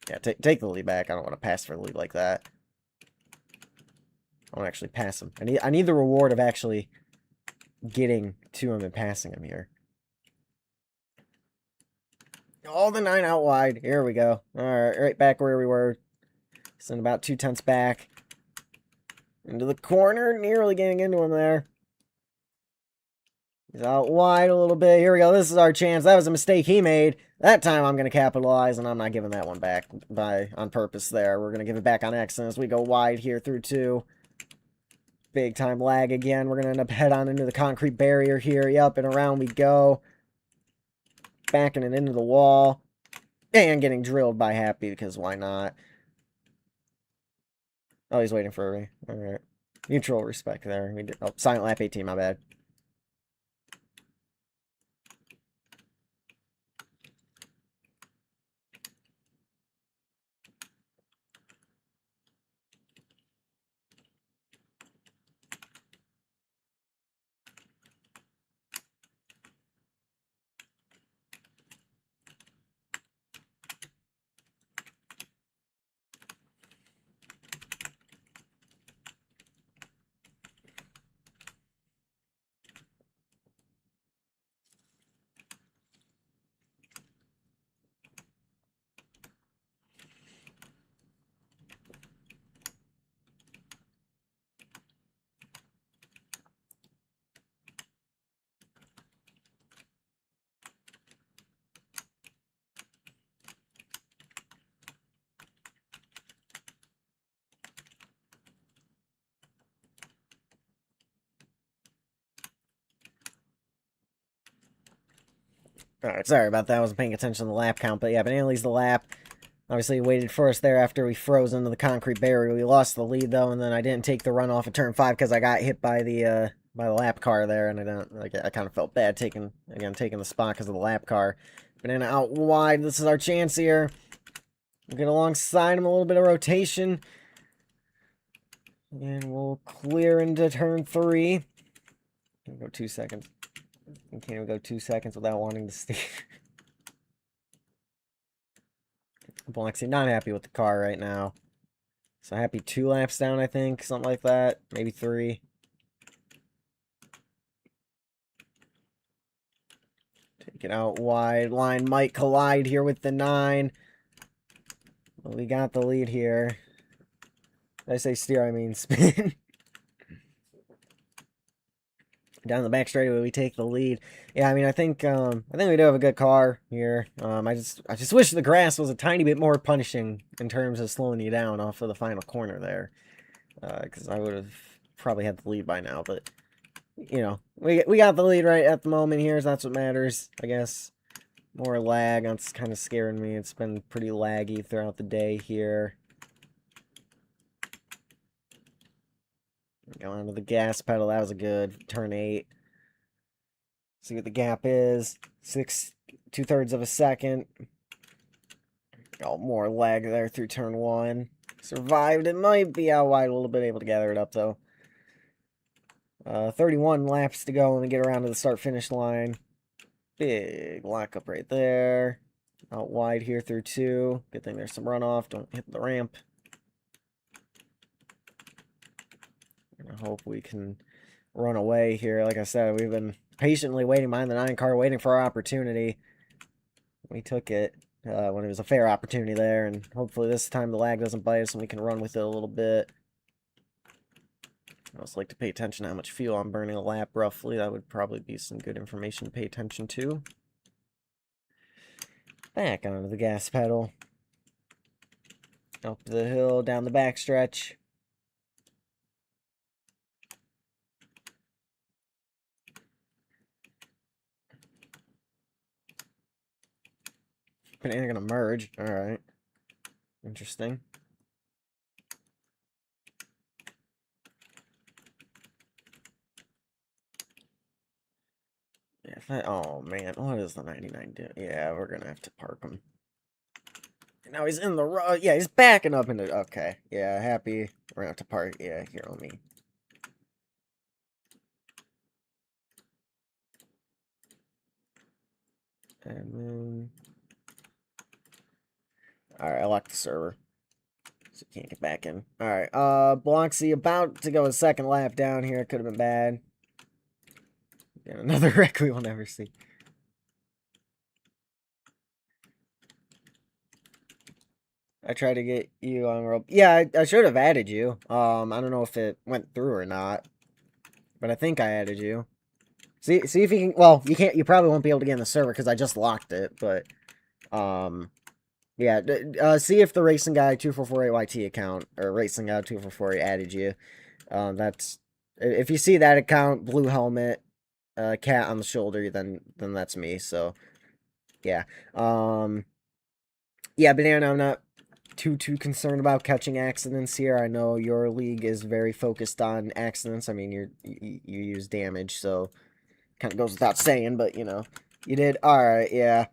Yeah, take the lead back. I don't want to pass for the lead like that. I want to actually pass him. I need the reward of actually getting to him and passing him here. Oh, the 9 out wide. Here we go. Alright, right back where we were. Send about 2 tenths back. Into the corner. Nearly getting into him there. He's out wide a little bit. Here we go. This is our chance. That was a mistake he made. That time I'm going to capitalize, and I'm not giving that one back on purpose there. We're going to give it back on accident as we go wide here through 2. Big time lag again. We're going to end up head on into the concrete barrier here. Yep, and around we go. Backing it into the wall. And getting drilled by Happy, because why not? Oh, he's waiting for me. Alright. Mutual respect there. Oh, silent lap 18, my bad. Alright, sorry about that. I wasn't paying attention to the lap count, but yeah, Banana leads the lap. Obviously, he waited for us there after we froze into the concrete barrier. We lost the lead, though, and then I didn't take the run off of turn 5 because I got hit by the lap car there, and I kind of felt bad taking the spot because of the lap car. Banana out wide. This is our chance here. We'll get alongside him, a little bit of rotation. And we'll clear into turn 3. Can't go 2 seconds. You can't even go 2 seconds without wanting to steer. Bloxy not happy with the car right now. So happy 2 laps down, I think. Something like that. Maybe 3. Take it out wide. Line might collide here with the 9. But we got the lead here. Did I say steer? I mean spin. Down the back straightaway, we take the lead. Yeah, I mean, I think we do have a good car here. I just wish the grass was a tiny bit more punishing in terms of slowing you down off of the final corner there, because I would have probably had the lead by now. But you know, we got the lead right at the moment here, so that's what matters, I guess. More lag, that's kind of scaring me. It's been pretty laggy throughout the day here. Go onto the gas pedal. That was a good turn 8. See what the gap is. 2/3 of a second. Oh, more lag there through turn 1. Survived. It might be out wide a little bit. Able to gather it up though. 31 laps to go when we get around to the start-finish line. Big lockup right there. Out wide here through 2. Good thing there's some runoff. Don't hit the ramp. I hope we can run away here. Like I said, we've been patiently waiting behind the 9 car, waiting for our opportunity. We took it when it was a fair opportunity there, and hopefully this time the lag doesn't bite us and we can run with it a little bit. I always like to pay attention to how much fuel I'm burning a lap roughly. That would probably be some good information to pay attention to. Back onto the gas pedal. Up the hill, down the backstretch. Banana gonna merge. Alright. Interesting. Yeah, oh man, what is the 99 do? Yeah, we're gonna have to park him. And now he's in the road. Yeah, he's backing up into. Okay. Yeah, happy. We're gonna have to park. Yeah, here on me. And then. Alright, I locked the server. So you can't get back in. Alright, Bloxy about to go a second lap down here. Could have been bad. And another wreck we will never see. I tried to get you on rope. Yeah, I should have added you. I don't know if it went through or not. But I think I added you. See if you can. Well, you can't. You probably won't be able to get in the server because I just locked it. But yeah. See if the Racing Guy 2448YT account or Racing Guy 2448 added you. That's if you see that account, blue helmet, cat on the shoulder, then that's me. So yeah. Yeah, Banana, I'm not too concerned about catching accidents here. I know your league is very focused on accidents. I mean, you use damage, so kind of goes without saying, but you know, you did. All right, yeah.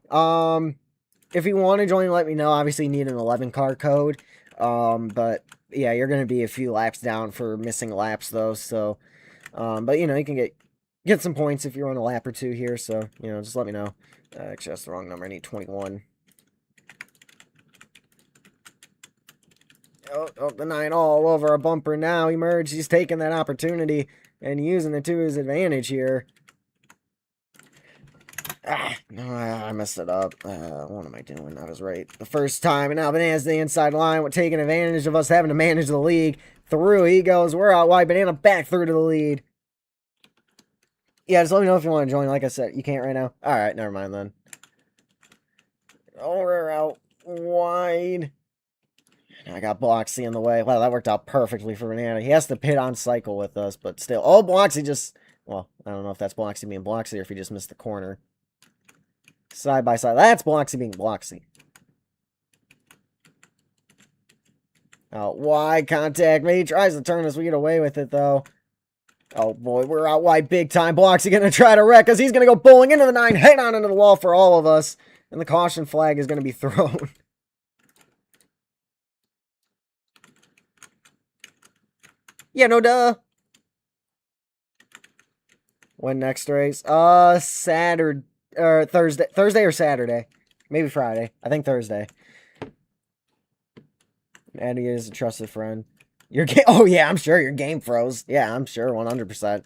If you want to join, let me know. Obviously, you need an 11 car code. But yeah, you're gonna be a few laps down for missing laps though. So, but you know, you can get some points if you're on a lap or 2 here. So you know, just let me know. Actually, that's the wrong number. I need 21. Oh, the 9 all over a bumper now. Emerge. He's taking that opportunity and using it to his advantage here. No, I messed it up. What am I doing? I was right the first time, and now Banana's the inside line. We're taking advantage of us having to manage the league. Through he goes. We're out wide. Banana back through to the lead. Yeah, just let me know if you want to join. Like I said, you can't right now. All right, never mind then. Oh, we're out wide. I got Bloxy in the way. Wow, that worked out perfectly for Banana. He has to pit on cycle with us, but still. Oh, Bloxy just... Well, I don't know if that's Bloxy being Bloxy or if he just missed the corner. Side by side. That's Bloxy being Bloxy. Out wide contact. He tries to turn us. We get away with it, though. Oh, boy. We're out wide big time. Bloxy going to try to wreck us. He's going to go bowling into the 9. Head on into the wall for all of us. And the caution flag is going to be thrown. Yeah, no duh. When next race? Saturday or Thursday or Saturday, maybe Friday. I think Thursday. Eddie is a trusted friend. Your game? Oh yeah, I'm sure your game froze. Yeah, I'm sure, 100%.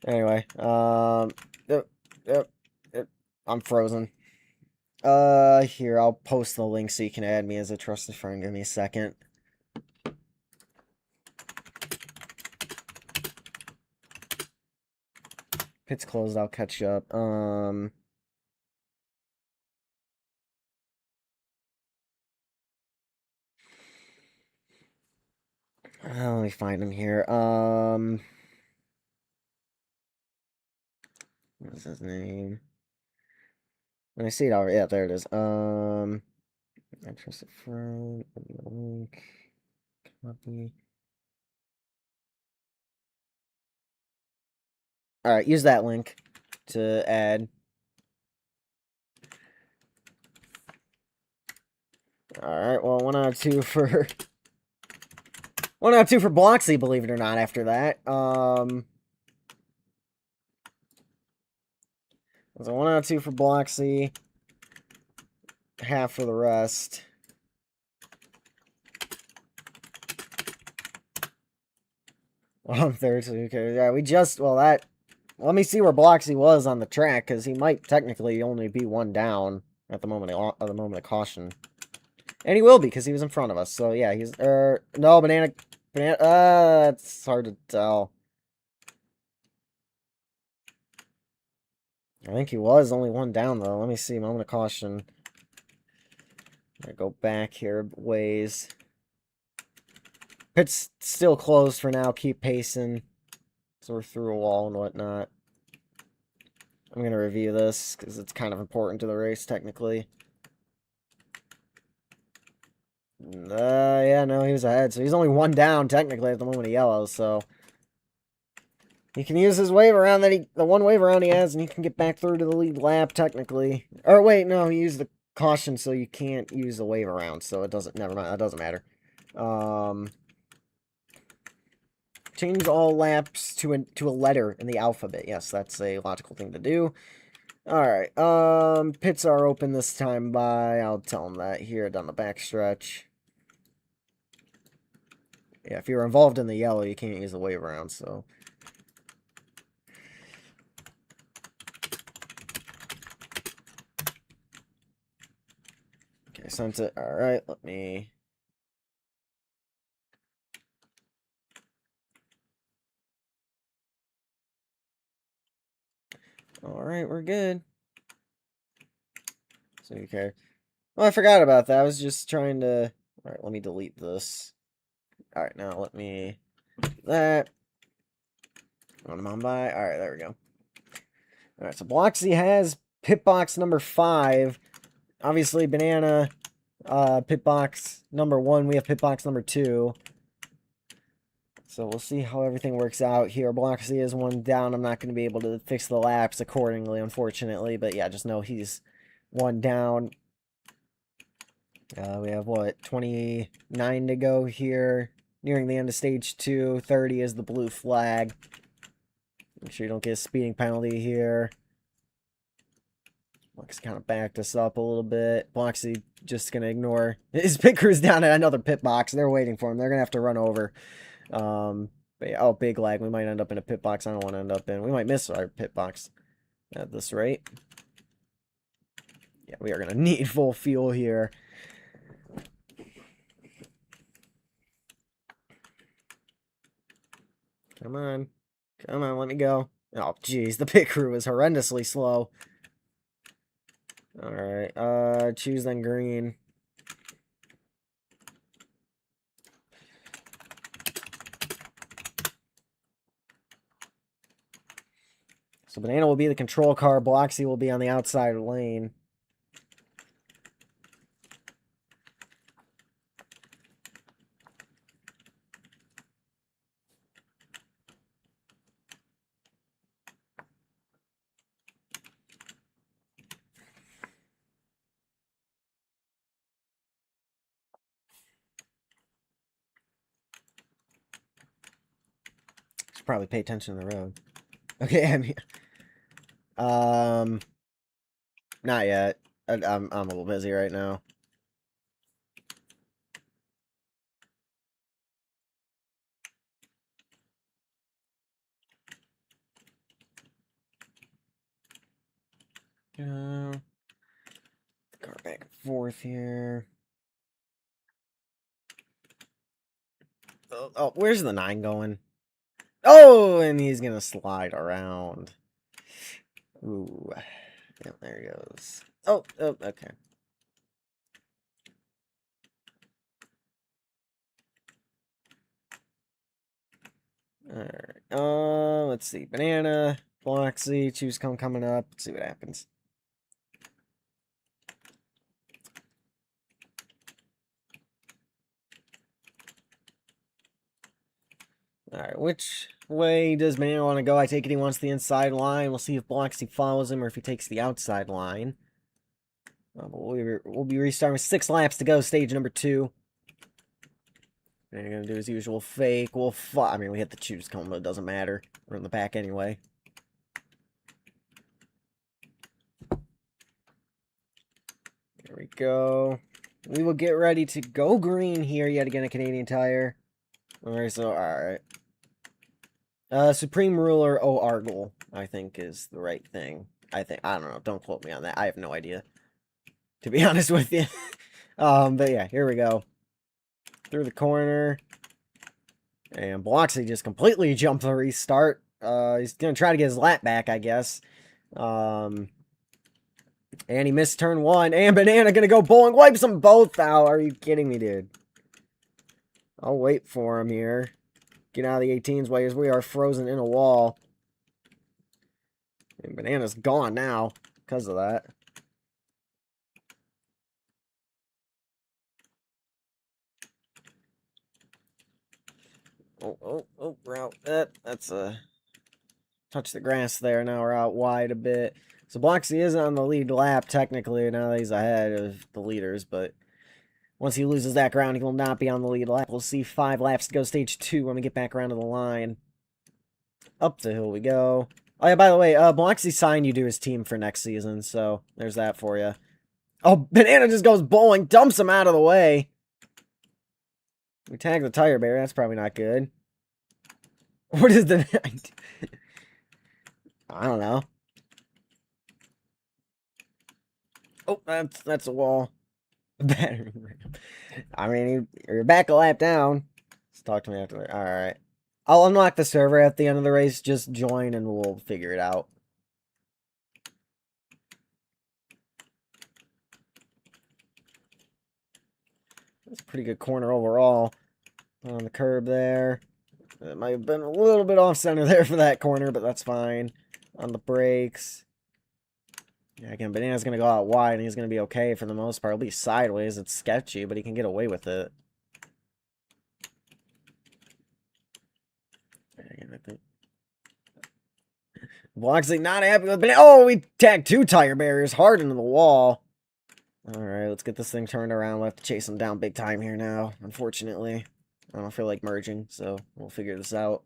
Anyway, yep, yep, yep, I'm frozen. Here, I'll post the link so you can add me as a trusted friend. Give me a second. Pit's closed. I'll catch you up. Let me find him here. What's his name? When I see it already, yeah, there it is. I trusted friend. Link. Copy. All right, use that link to add. All right, well, 1 out of 2 for 1 out of 2 for Bloxy, believe it or not. After that, so 1 out of 2 for Bloxy, half for the rest. Thursday, okay, yeah, we just that. Let me see where Bloxy was on the track because he might technically only be 1 down at the moment of caution. And he will be, because he was in front of us. So, yeah, he's... no, banana... it's hard to tell. I think he was only 1 down, though. Let me see. Moment of caution. I go back here ways. Pit's still closed for now. Keep pacing. So we're through a wall and whatnot. I'm going to review this, because it's kind of important to the race, technically. Yeah, no, he was ahead. So he's only 1 down, technically, at the moment of yellow, so... He can use his wave around the 1 wave around he has, and he can get back through to the lead lap, technically. Or wait, no, he used the caution, so you can't use the wave around, so it doesn't, never mind, that doesn't matter. Change all laps to a letter in the alphabet. Yes, that's a logical thing to do. Alright, pits are open this time by, I'll tell him that here down the backstretch. Yeah, if you're involved in the yellow, you can't use the wave around, so... Okay, sent it. Alright, let me... Alright, we're good. So you care. Well, I forgot about that. I was just trying to... Alright, let me delete this. Alright, now let me... do that. Run them on by. Alright, there we go. Alright, so Bloxy has pit box number 5. Obviously, Banana, pit box number 1. We have pit box number 2. So we'll see how everything works out here. Bloxy is 1 down. I'm not going to be able to fix the laps accordingly, unfortunately. But yeah, just know he's 1 down. We have, what, 29 to go here. Nearing the end of stage 2. 30 is the blue flag. Make sure you don't get a speeding penalty here. Bloxy kind of backed us up a little bit. Bloxy just going to ignore. His pit crew's down at another pit box. They're waiting for him. They're going to have to run over. But yeah, oh, big lag. We might end up in a pit box I don't want to end up in. We might miss our pit box at this rate. Yeah, we are going to need full fuel here. Come on. Come on, let me go. Oh, jeez, the pit crew is horrendously slow. Alright, choose then green. So Banana will be the control car, Bloxy will be on the outside lane. probably pay attention to the road. Okay, I mean, not yet. I'm a little busy right now. Go back and forth here. Oh, where's the 9 going? Oh, and he's gonna slide around. Ooh. Yeah, there he goes. Oh, okay. Alright. Let's see. Banana, Bloxy, choose coming up. Let's see what happens. Alright, which way does Banana want to go? I take it he wants the inside line. We'll see if Bloxy follows him or if he takes the outside line. We'll be restarting with 6 laps to go, stage number 2. And you're gonna do his usual fake. I mean, we hit the choose cone, but it doesn't matter. We're in the back anyway. Here we go. We will get ready to go green here yet again at Canadian Tire. Alright, so, alright. Supreme Ruler Argle, I think, is the right thing. I don't know. Don't quote me on that. I have no idea. To be honest with you. But yeah, here we go. Through the corner. And Bloxy just completely jumped the restart. He's gonna try to get his lap back, I guess. And he missed turn 1. And Banana gonna go bowling. Wipes them both out. Are you kidding me, dude? I'll wait for him here. Get out of the 18's way as we are frozen in a wall. And Banana's gone now because of that. Oh, we're out. That's a touch the grass there. Now we're out wide a bit. So Bloxy is on the lead lap, technically, now that he's ahead of the leaders, but once he loses that ground, he will not be on the lead lap. We'll see 5 laps to go, stage 2, when we get back around to the line. Up the hill we go. Oh, yeah, by the way, Bloxy signed you to his team for next season, so there's that for you. Oh, Banana just goes bowling, dumps him out of the way. We tag the tire barrier, that's probably not good. What is the... I don't know. Oh, that's a wall. Battery. I mean, you're back a lap down. Just talk to me after that. Alright. I'll unlock the server at the end of the race. Just join and we'll figure it out. That's a pretty good corner overall. On the curb there. It might have been a little bit off center there for that corner, but that's fine. On the brakes. Yeah, again, Banana's going to go out wide, and he's going to be okay for the most part. He'll be sideways. It's sketchy, but he can get away with it. Again, I think... Bloxy not happy with Banana. Oh, we tagged 2 tire barriers hard into the wall. Alright, let's get this thing turned around. We'll have to chase him down big time here now, unfortunately. I don't feel like merging, so we'll figure this out.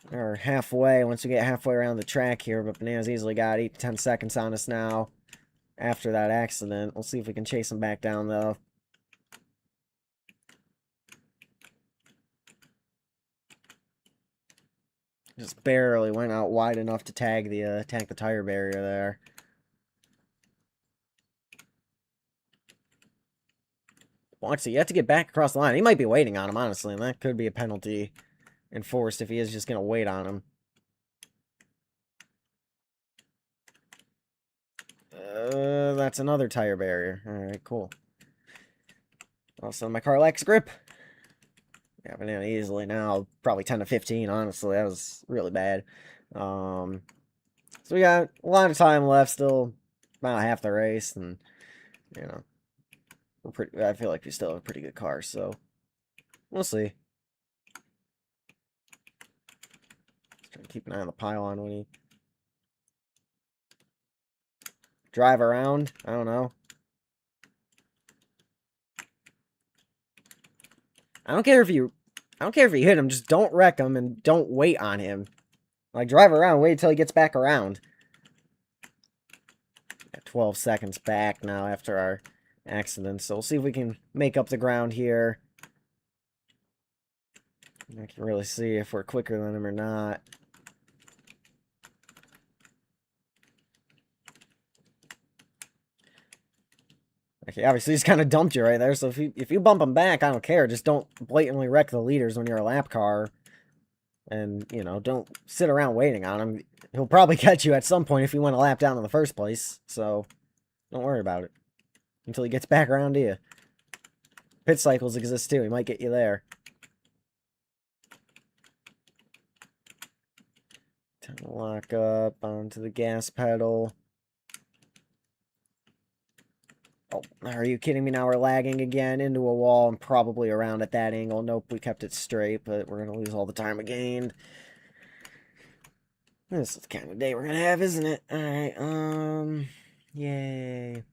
We're halfway, once we get halfway around the track here, but Banana's easily got 8 to 10 seconds on us now after that accident. We'll see if we can chase him back down, though. Just barely went out wide enough to tag the tire barrier there. Bloxy, you have to get back across the line. He might be waiting on him, honestly, and that could be a penalty enforced if he is just going to wait on him. That's another tire barrier. Alright, cool. Also, my car lacks grip. Yeah, Banana easily now. Probably 10 to 15, honestly. That was really bad. So we got a lot of time left, still about half the race, and, you know, I feel like we still have a pretty good car, so we'll see. Just trying to keep an eye on the pylon when he drive around. I don't know. I don't care if you I don't care if you hit him, just don't wreck him and don't wait on him. Like, drive around, wait until he gets back around. 12 seconds back now after our accident, so we'll see if we can make up the ground here. I can really see if we're quicker than him or not. Okay, obviously he's kind of dumped you right there, so if you bump him back, I don't care. Just don't blatantly wreck the leaders when you're a lap car. And, you know, don't sit around waiting on him. He'll probably catch you at some point if you went a lap down in the first place, so don't worry about it. Until he gets back around to you. Pit cycles exist too, he might get you there. Time to lock up onto the gas pedal. Oh, are you kidding me? Now we're lagging again into a wall and probably around at that angle. Nope, we kept it straight, but we're going to lose all the time we gained. This is the kind of day we're going to have, isn't it? Alright, yay.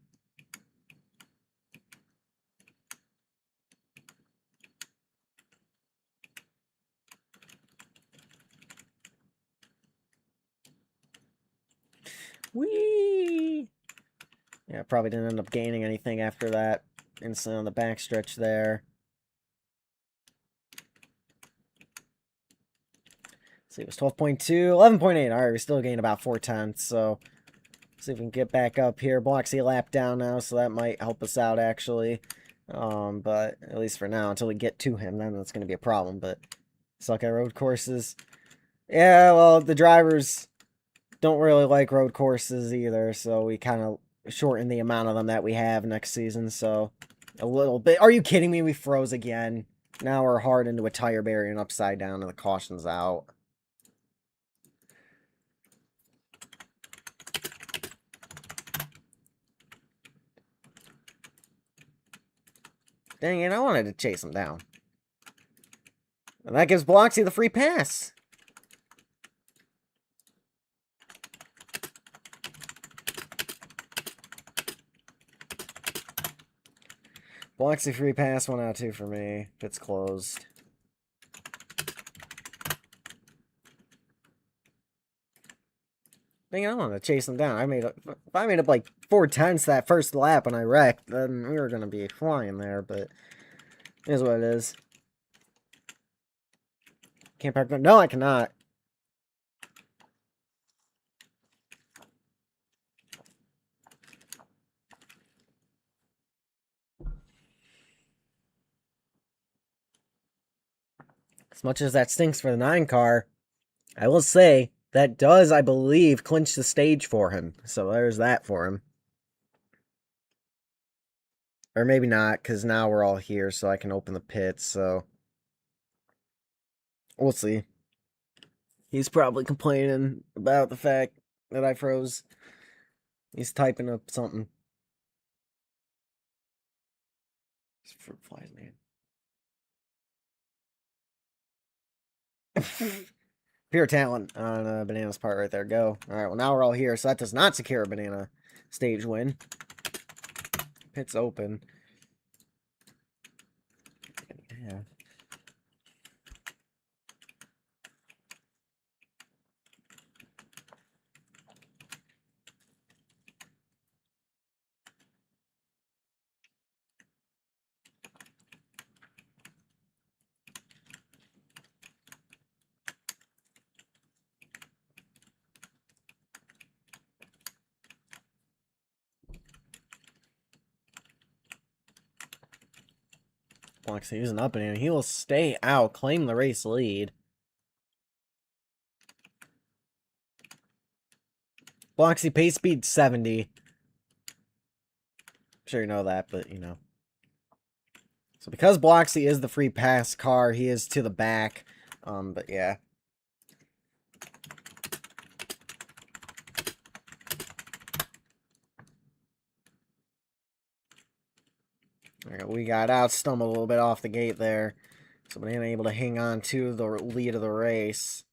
Whee! Yeah, probably didn't end up gaining anything after that incident on the backstretch there. See, it was 12.2, 11.8. Alright, we still gained about 4/10, so see if we can get back up here. Bloxy a lap down now, so that might help us out, actually. But at least for now, until we get to him, then that's going to be a problem, but suck at road courses. Yeah, well, the drivers don't really like road courses either, so we kind of shorten the amount of them that we have next season, so a little bit. Are you kidding me? We froze again. Now we're hard into a tire barrier and upside down, and the caution's out. Dang it, I wanted to chase him down. And that gives Bloxy the free pass. Bloxy free pass, 1 out of 2 for me. Pit's closed. Dang it, I wanted to chase him down. If I made up like 4/10 that first lap and I wrecked, then we were going to be flying there, but it is what it is. Can't park. No, I cannot. As much as that stinks for the 9 car, I will say that does, I believe, clinch the stage for him. So there's that for him. Or maybe not, because now we're all here, so I can open the pits, so we'll see. He's probably complaining about the fact that I froze. He's typing up something. Fruit flies, man. Pure talent on Banana's part right there. Go. Alright, well, now we're all here, so that does not secure a Banana stage win. Pit's open. Yeah. Bloxy using up and he will stay out, claim the race lead. Bloxy pace speed 70. I'm sure you know that, but you know. So because Bloxy is the free pass car, he is to the back. But yeah. Alright, we got out, stumbled a little bit off the gate there. So Banana able to hang on to the lead of the race.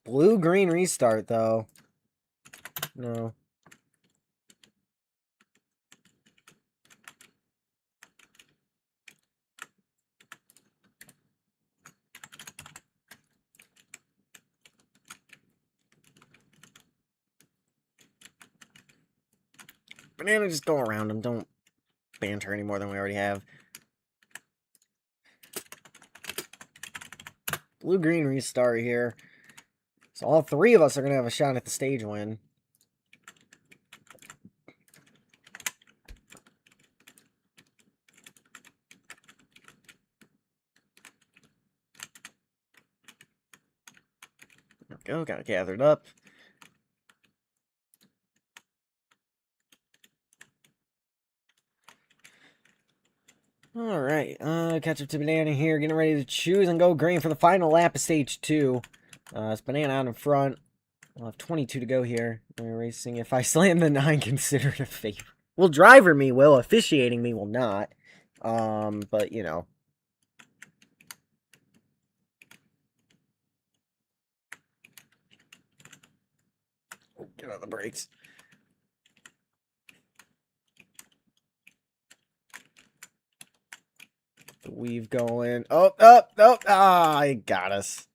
Blue-green restart, though. No. Banana, just go around him. Don't banter any more than we already have. Blue-green restart here. So all three of us are going to have a shot at the stage win. There we go. Got it gathered up. Alright, catch up to Banana here, getting ready to choose and go green for the final lap of stage 2. It's Banana out in front. We'll have 22 to go here. We're racing. If I slam the 9, consider it a favor. Well, driver me will, officiating me will not. But, you know. Get on the brakes. The weave going. Oh, he got us.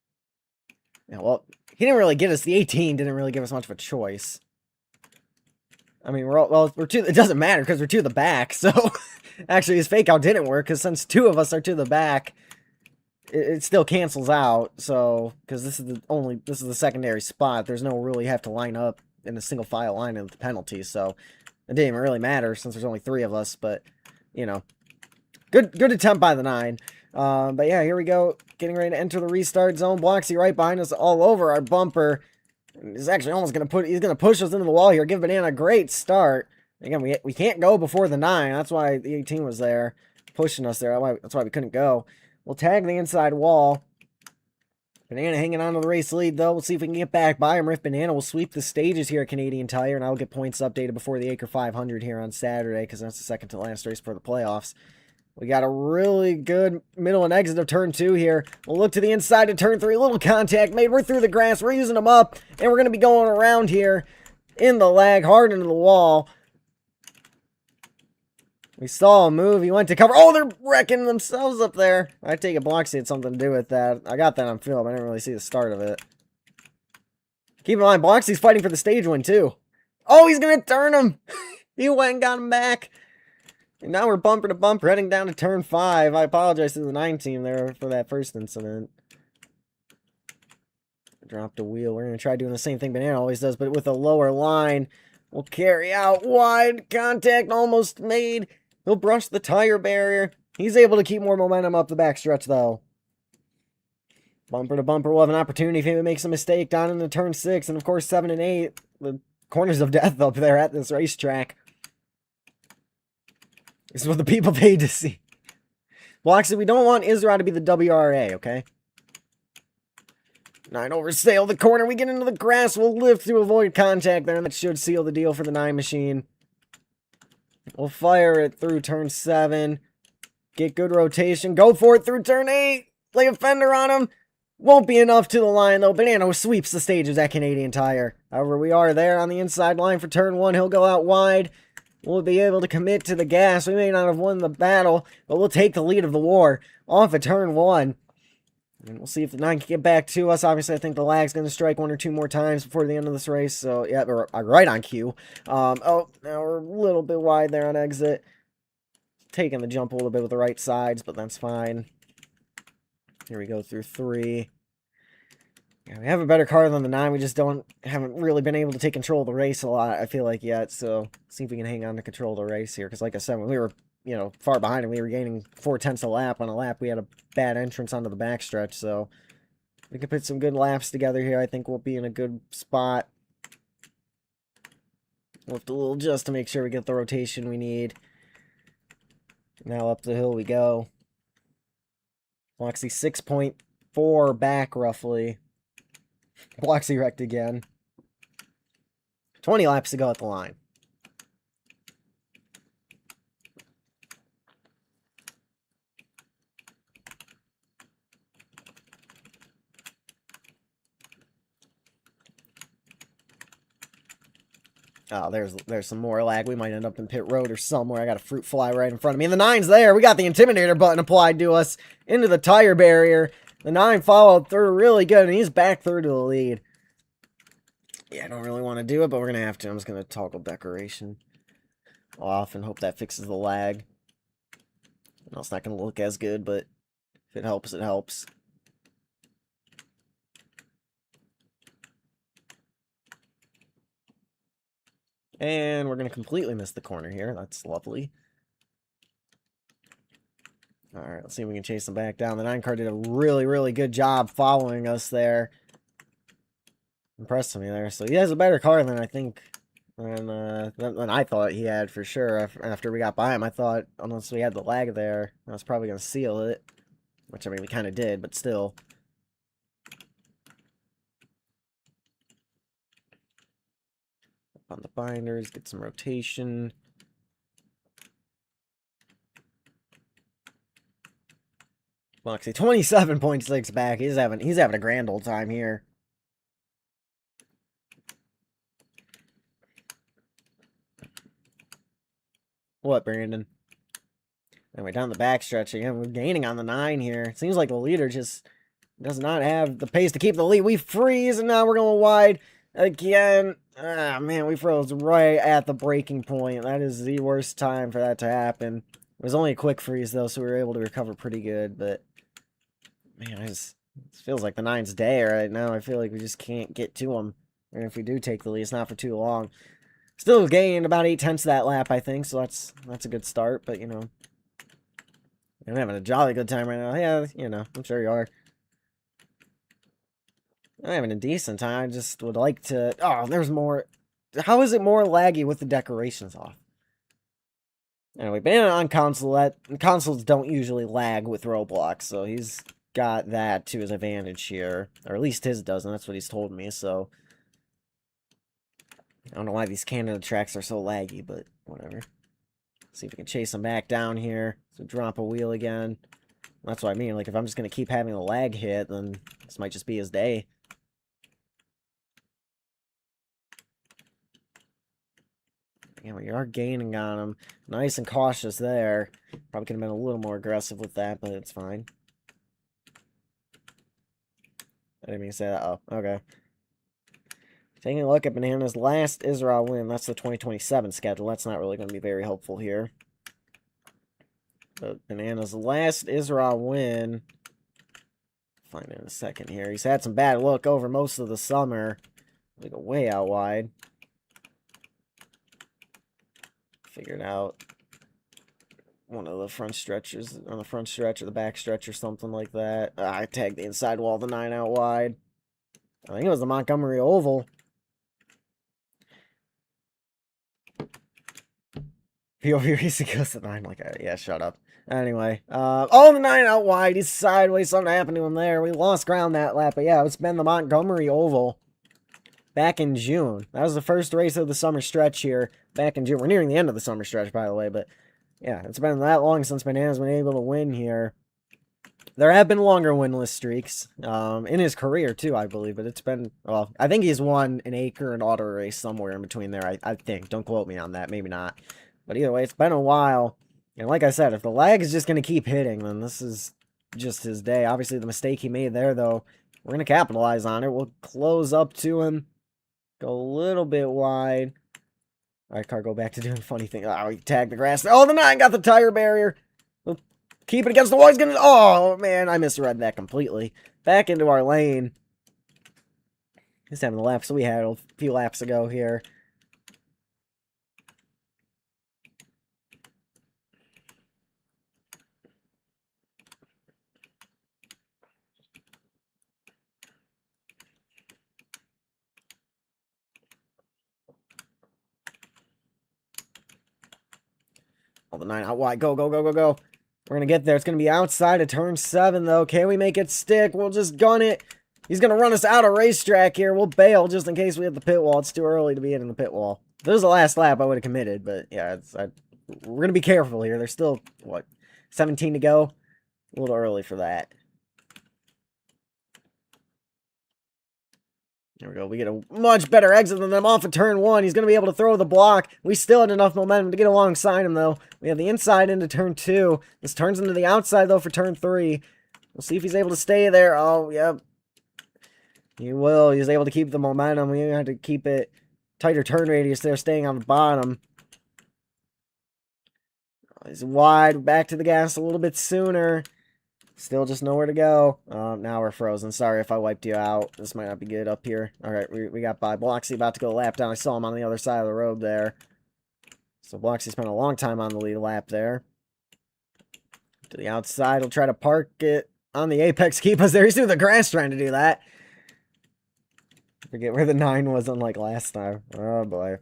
Yeah, well, he didn't really get us. The 18 didn't really give us much of a choice. I mean, we're two. It doesn't matter because we're to the back. So, actually, his fake out didn't work because since 2 of us are to the back, it still cancels out. So, because this is the secondary spot. There's no really have to line up in a single file line of the penalties. So, it didn't even really matter since there's only 3 of us. But, you know. Good attempt by the 9. But yeah, here we go. Getting ready to enter the restart zone. Bloxy right behind us all over our bumper. He's actually almost going to he's going to push us into the wall here. Give Banana a great start. Again, we can't go before the 9. That's why the 18 was there, pushing us there. That's why we couldn't go. We'll tag the inside wall. Banana hanging on to the race lead, though. We'll see if we can get back by him. If Banana will sweep the stages here at Canadian Tire, and I'll get points updated before the Acre 500 here on Saturday, because that's the second to last race for the playoffs. We got a really good middle and exit of turn 2 here. We'll look to the inside of turn 3. A little contact made. We're through the grass. We're using them up. And we're going to be going around here in the lag, hard into the wall. We saw a move. He went to cover. Oh, they're wrecking themselves up there. I take it Bloxy had something to do with that. I got that on film. I didn't really see the start of it. Keep in mind, Bloxy's fighting for the stage win, too. Oh, he's going to turn him. He went and got him back. And now we're bumper to bumper, heading down to turn 5. I apologize to the 9 team there for that first incident. Dropped a wheel. We're going to try doing the same thing Banana always does, but with a lower line. We'll carry out wide. Contact almost made. He'll brush the tire barrier. He's able to keep more momentum up the backstretch, though. Bumper to bumper. We'll have an opportunity if he makes a mistake down into turn 6. And, of course, 7 and 8. The corners of death up there at this racetrack. This is what the people paid to see. Well, actually, we don't want Isra to be the WRA, okay? 9 oversail the corner. We get into the grass. We'll lift to avoid contact there, and that should seal the deal for the 9 machine. We'll fire it through turn 7. Get good rotation. Go for it through turn 8. Lay a fender on him. Won't be enough to the line, though. Banana sweeps the stages at Canadian Tire. However, we are there on the inside line for turn 1. He'll go out wide. We'll be able to commit to the gas. We may not have won the battle, but we'll take the lead of the war off of turn 1. And we'll see if the 9 can get back to us. Obviously, I think the lag's going to strike 1 or 2 more times before the end of this race. So, yeah, we're right on cue. Oh, now we're a little bit wide there on exit. Taking the jump a little bit with the right sides, but that's fine. Here we go through 3. Yeah, we have a better car than the 9. We just haven't really been able to take control of the race a lot, I feel like, yet. So, see if we can hang on to control of the race here. Because, like I said, when we were, far behind and we were gaining 4/10 a lap on a lap, we had a bad entrance onto the backstretch. So, we can put some good laps together here. I think we'll be in a good spot. We'll have to little just to make sure we get the rotation we need. Now up the hill we go. Bloxy 6.4 back, roughly. Bloxy wrecked again. 20 laps to go at the line. Oh, there's some more lag. We might end up in pit road or somewhere. I got a fruit fly right in front of me. And the 9's there. We got the Intimidator button applied to us into the tire barrier. The 9 followed through really good, and he's back through to the lead. Yeah, I don't really want to do it, but we're going to have to. I'm just going to toggle decoration. off and hope that fixes the lag. I know it's not going to look as good, but if it helps, it helps. And we're going to completely miss the corner here. That's lovely. Alright, let's see if we can chase him back down. The 9 car did a really, really good job following us there. Impressed me there. So he has a better car than I think, than I thought he had for sure. After we got by him, I thought, unless we had the lag there, I was probably going to seal it. Which, I mean, we kind of did, but still. Up on the binders, get some rotation. Moxie, 27.6 back. He's having a grand old time here. What, Brandon? Anyway, down the backstretch again. We're gaining on the 9 here. It seems like the leader just does not have the pace to keep the lead. We freeze, and now we're going wide again. Ah, man, we froze right at the breaking point. That is the worst time for that to happen. It was only a quick freeze, though, so we were able to recover pretty good, but man, it feels like the 9's day right now. I feel like we just can't get to him. And if we do take the lead, it's not for too long. Still gained about 8/10 of that lap, I think, so that's a good start, but, you know, I'm having a jolly good time right now. Yeah, you know, I'm sure you are. I'm having a decent time. I just would like to... Oh, there's more... How is it more laggy with the decorations off? Anyway, being on console, consoles don't usually lag with Roblox, so he's got that to his advantage here. Or at least his doesn't, that's what he's told me, so... I don't know why these Canada tracks are so laggy, but whatever. See if we can chase him back down here. So drop a wheel again. That's what I mean, like, if I'm just going to keep having a lag hit, then this might just be his day. Yeah, we are gaining on him. Nice and cautious there. Probably could have been a little more aggressive with that, but it's fine. I didn't mean to say that. Oh, okay. Taking a look at Banana's last ISRA win. That's the 2027 schedule. That's not really going to be very helpful here. But Banana's last ISRA win. Find it in a second here. He's had some bad luck over most of the summer. We go way out wide. Figured out one of the front stretches on the front stretch or the back stretch or something like that. I tagged the inside wall of the 9 out wide. I think it was the Montgomery Oval. POV racing goes to 9. Like, yeah, shut up. Anyway, oh, the 9 out wide. He's sideways. Something happened to him there. We lost ground that lap, but yeah, it's been the Montgomery Oval back in June. That was the first race of the summer stretch here back in June. We're nearing the end of the summer stretch, by the way, but yeah, it's been that long since Banana's been able to win here. There have been longer winless streaks in his career, too, I believe, but it's been, well, I think he's won an Acre and auto race somewhere in between there, I think. Don't quote me on that, maybe not. But either way, it's been a while. And like I said, if the lag is just going to keep hitting, then this is just his day. Obviously, the mistake he made there, though, we're going to capitalize on it. We'll close up to him. Go a little bit wide. All right, car, go back to doing funny things. Oh, he tagged the grass. Oh, the 9 got the tire barrier. We'll keep it against the wall. He's going to... Oh, man, I misread that completely. Back into our lane. He's having the laps that we had a few laps ago here. Oh, the 9 out wide. Go, go, go, go, go. We're going to get there. It's going to be outside of turn 7, though. Can we make it stick? We'll just gun it. He's going to run us out of racetrack here. We'll bail just in case we hit the pit wall. It's too early to be in the pit wall. If this was the last lap, I would have committed. But, yeah, we're going to be careful here. There's still, what, 17 to go? A little early for that. There we go. We get a much better exit than them off of turn 1. He's going to be able to throw the block. We still had enough momentum to get alongside him, though. We have the inside into turn 2. This turns into the outside, though, for turn 3. We'll see if he's able to stay there. Oh, yep. He will. He's able to keep the momentum. We had to keep it tighter turn radius there, staying on the bottom. He's wide, back to the gas a little bit sooner. Still just nowhere to go. Now we're frozen. Sorry if I wiped you out. This might not be good up here. Alright, we got by. Bloxy about to go a lap down. I saw him on the other side of the road there. So Bloxy spent a long time on the lead lap there. To the outside, he'll try to park it on the apex. Keep us there. He's through the grass trying to do that. Forget where the 9 was unlike last time. Oh boy.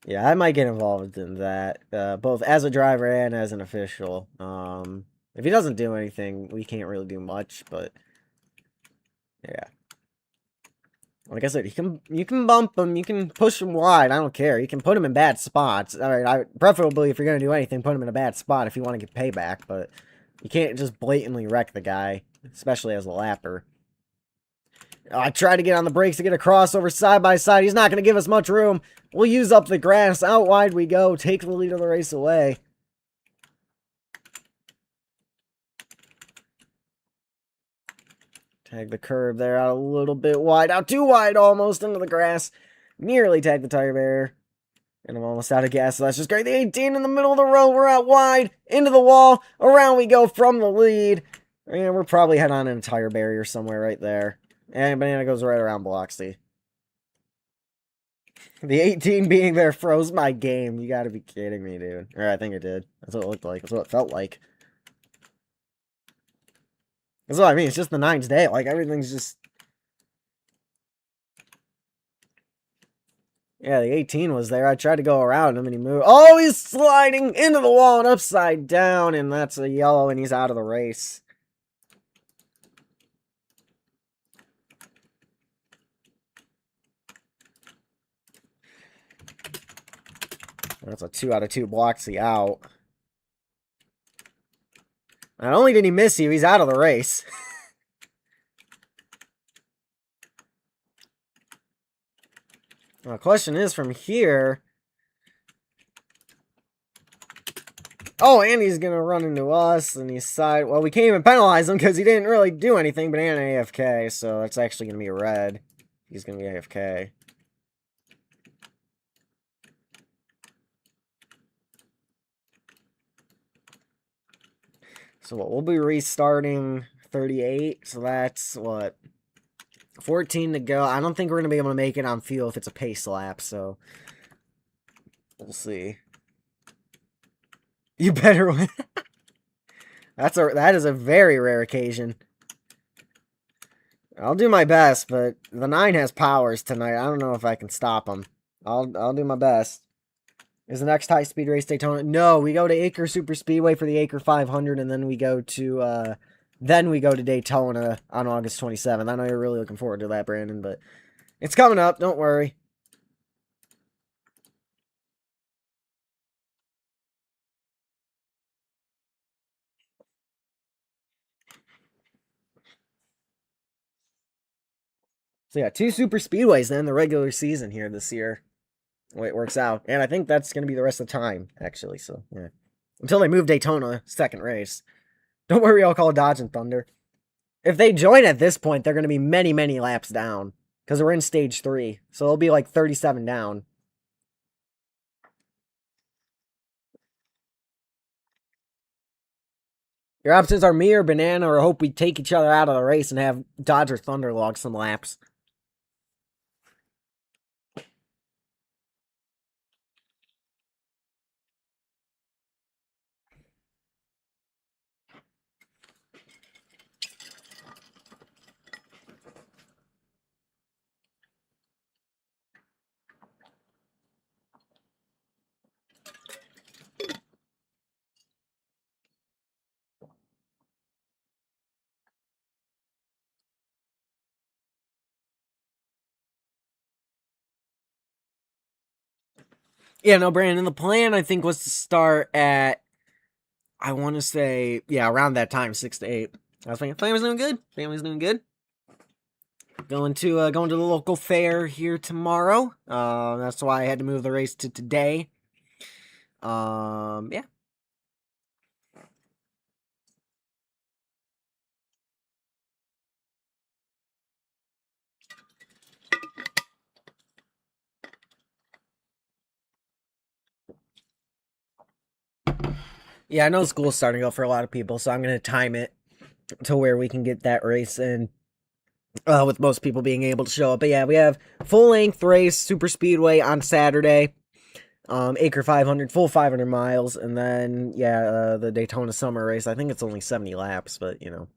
Yeah, I might get involved in that, both as a driver and as an official. If he doesn't do anything, we can't really do much, but yeah. Like I said, you can bump him, you can push him wide, I don't care. You can put him in bad spots. Alright, preferably if you're gonna do anything, put him in a bad spot if you want to get payback, but you can't just blatantly wreck the guy, especially as a lapper. I tried to get on the brakes to get a crossover side by side. He's not going to give us much room. We'll use up the grass. Out wide we go. Take the lead of the race away. Tag the curb there out a little bit wide. Out too wide almost into the grass. Nearly tagged the tire barrier. And I'm almost out of gas, so that's just great. The 18 in the middle of the road. We're out wide. Into the wall. Around we go from the lead. And we're probably head on in a tire barrier somewhere right there. And Banana goes right around Bloxy. The 18 being there froze my game. You gotta be kidding me, dude. Or I think it did. That's what it looked like. That's what it felt like. That's what I mean. It's just the 9's day. Like, everything's just... Yeah, the 18 was there. I tried to go around him and he moved. Oh, he's sliding into the wall and upside down. And that's a yellow and he's out of the race. That's a 2 out of 2 Bloxy out. Not only did he miss you, he's out of the race. Well, the question is from here... Oh, and he's going to run into us, and he's side... Well, we can't even penalize him because he didn't really do anything, but and AFK, so that's actually going to be a red. He's going to be AFK. So what, we'll be restarting 38, so that's, what, 14 to go. I don't think we're going to be able to make it on fuel if it's a pace lap, so we'll see. You better win. That is a very rare occasion. I'll do my best, but the 9 has powers tonight. I don't know if I can stop him. I'll do my best. Is the next high-speed race Daytona? No, we go to Acre Super Speedway for the Acre 500, and then we go to Daytona on August 27th. I know you're really looking forward to that, Brandon, but it's coming up. Don't worry. So yeah, 2 super speedways then the regular season here this year. The way it works out. And I think that's going to be the rest of the time, actually. So, yeah. Until they move Daytona, second race. Don't worry, I'll call Dodge and Thunder. If they join at this point, they're going to be many, many laps down. Because we're in stage 3. So they'll be like 37 down. Your options are me or Banana, or hope we take each other out of the race and have Dodge or Thunder log some laps. Yeah, no, Brandon, the plan, I think, was to start at, I want to say, yeah, around that time, 6 to 8. I was thinking, family's doing good. Family's doing good. Going to the local fair here tomorrow. That's why I had to move the race to today. Yeah. Yeah, I know school's starting to go for a lot of people, so I'm going to time it to where we can get that race in with most people being able to show up. But yeah, we have full length race, super speedway on Saturday, Acre 500, full 500 miles, and then yeah, the Daytona Summer Race. I think it's only 70 laps, but you know.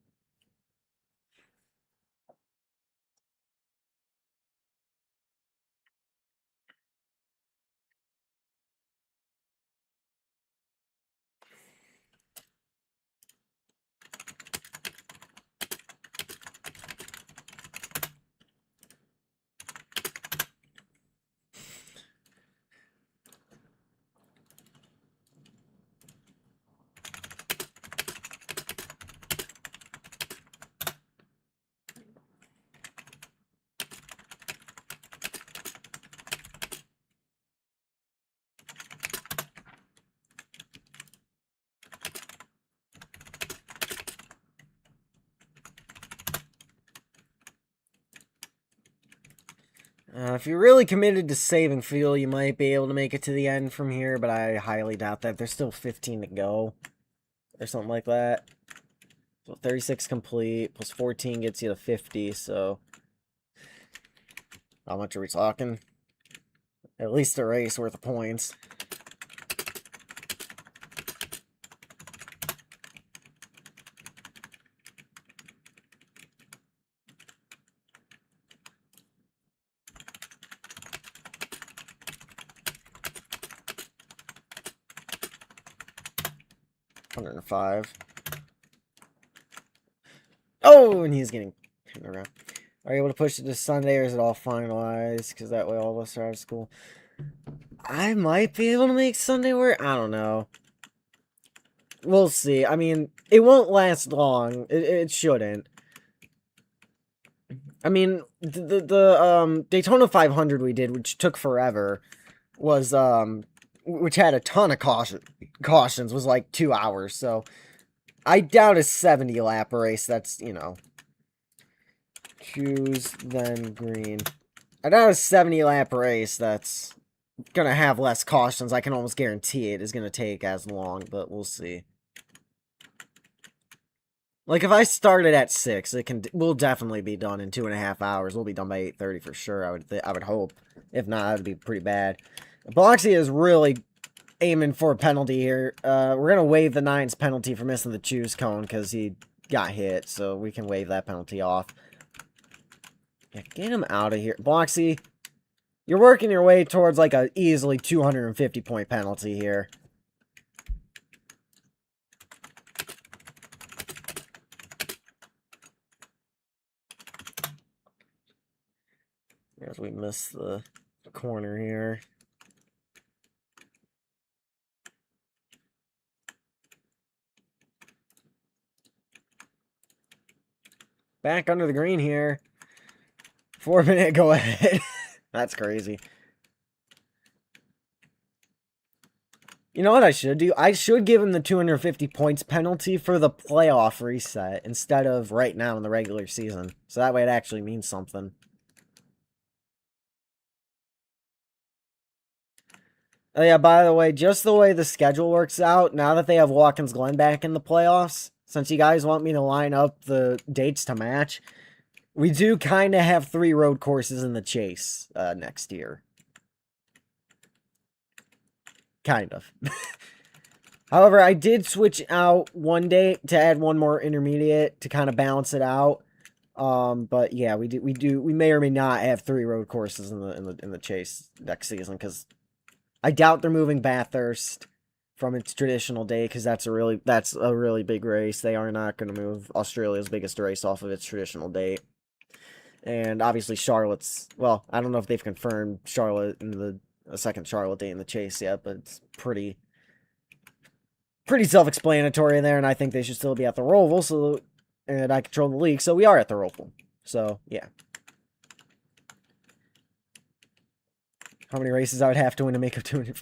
If you're really committed to saving fuel, you might be able to make it to the end from here, but I highly doubt that. There's still 15 to go, or something like that. So 36 complete, plus 14 gets you to 50, so... How much are we talking? At least a race worth of points. $105. Oh, and he's getting pinned around. Are you able to push it to Sunday, or is it all finalized? Because that way all of us are out of school. I might be able to make Sunday work. I don't know. We'll see. I mean, it won't last long. It shouldn't. I mean, the Daytona 500 we did, which took forever, was which had a ton of cautions, was like 2 hours. So I doubt a 70 lap race. That's, you know, choose then green. I doubt a 70 lap race that's gonna have less cautions. I can almost guarantee it is gonna take as long, but we'll see. Like, if I started at 6, we'll definitely be done in 2.5 hours. We'll be done by 8:30 for sure, I would hope. If not, that would be pretty bad. Biloxi is really aiming for a penalty here. We're gonna waive the 9's penalty for missing the choose cone, because he got hit, so we can waive that penalty off. Yeah, get him out of here. Biloxi, you're working your way towards, like, a easily 250-point penalty here. As we miss the corner here. Back under the green here. 4-minute go ahead. That's crazy. You know what I should do? I should give him the 250 points penalty for the playoff reset instead of right now in the regular season. So that way it actually means something. Oh yeah, by the way, just the way the schedule works out, now that they have Watkins Glen back in the playoffs, since you guys want me to line up the dates to match, we do kind of have 3 road courses in the Chase next year. Kind of. However, I did switch out one day to add one more intermediate to kind of balance it out. But yeah, we may or may not have 3 road courses in the Chase next season, because I doubt they're moving Bathurst from its traditional day, because that's a really big race. They are not going to move Australia's biggest race off of its traditional date. And obviously Charlotte's, well, I don't know if they've confirmed Charlotte in the second Charlotte date in the Chase yet, but it's pretty self-explanatory there, and I think they should still be at the Roval, and I control the league, so we are at the Roval. So, yeah. How many races I would have to win to make up 200?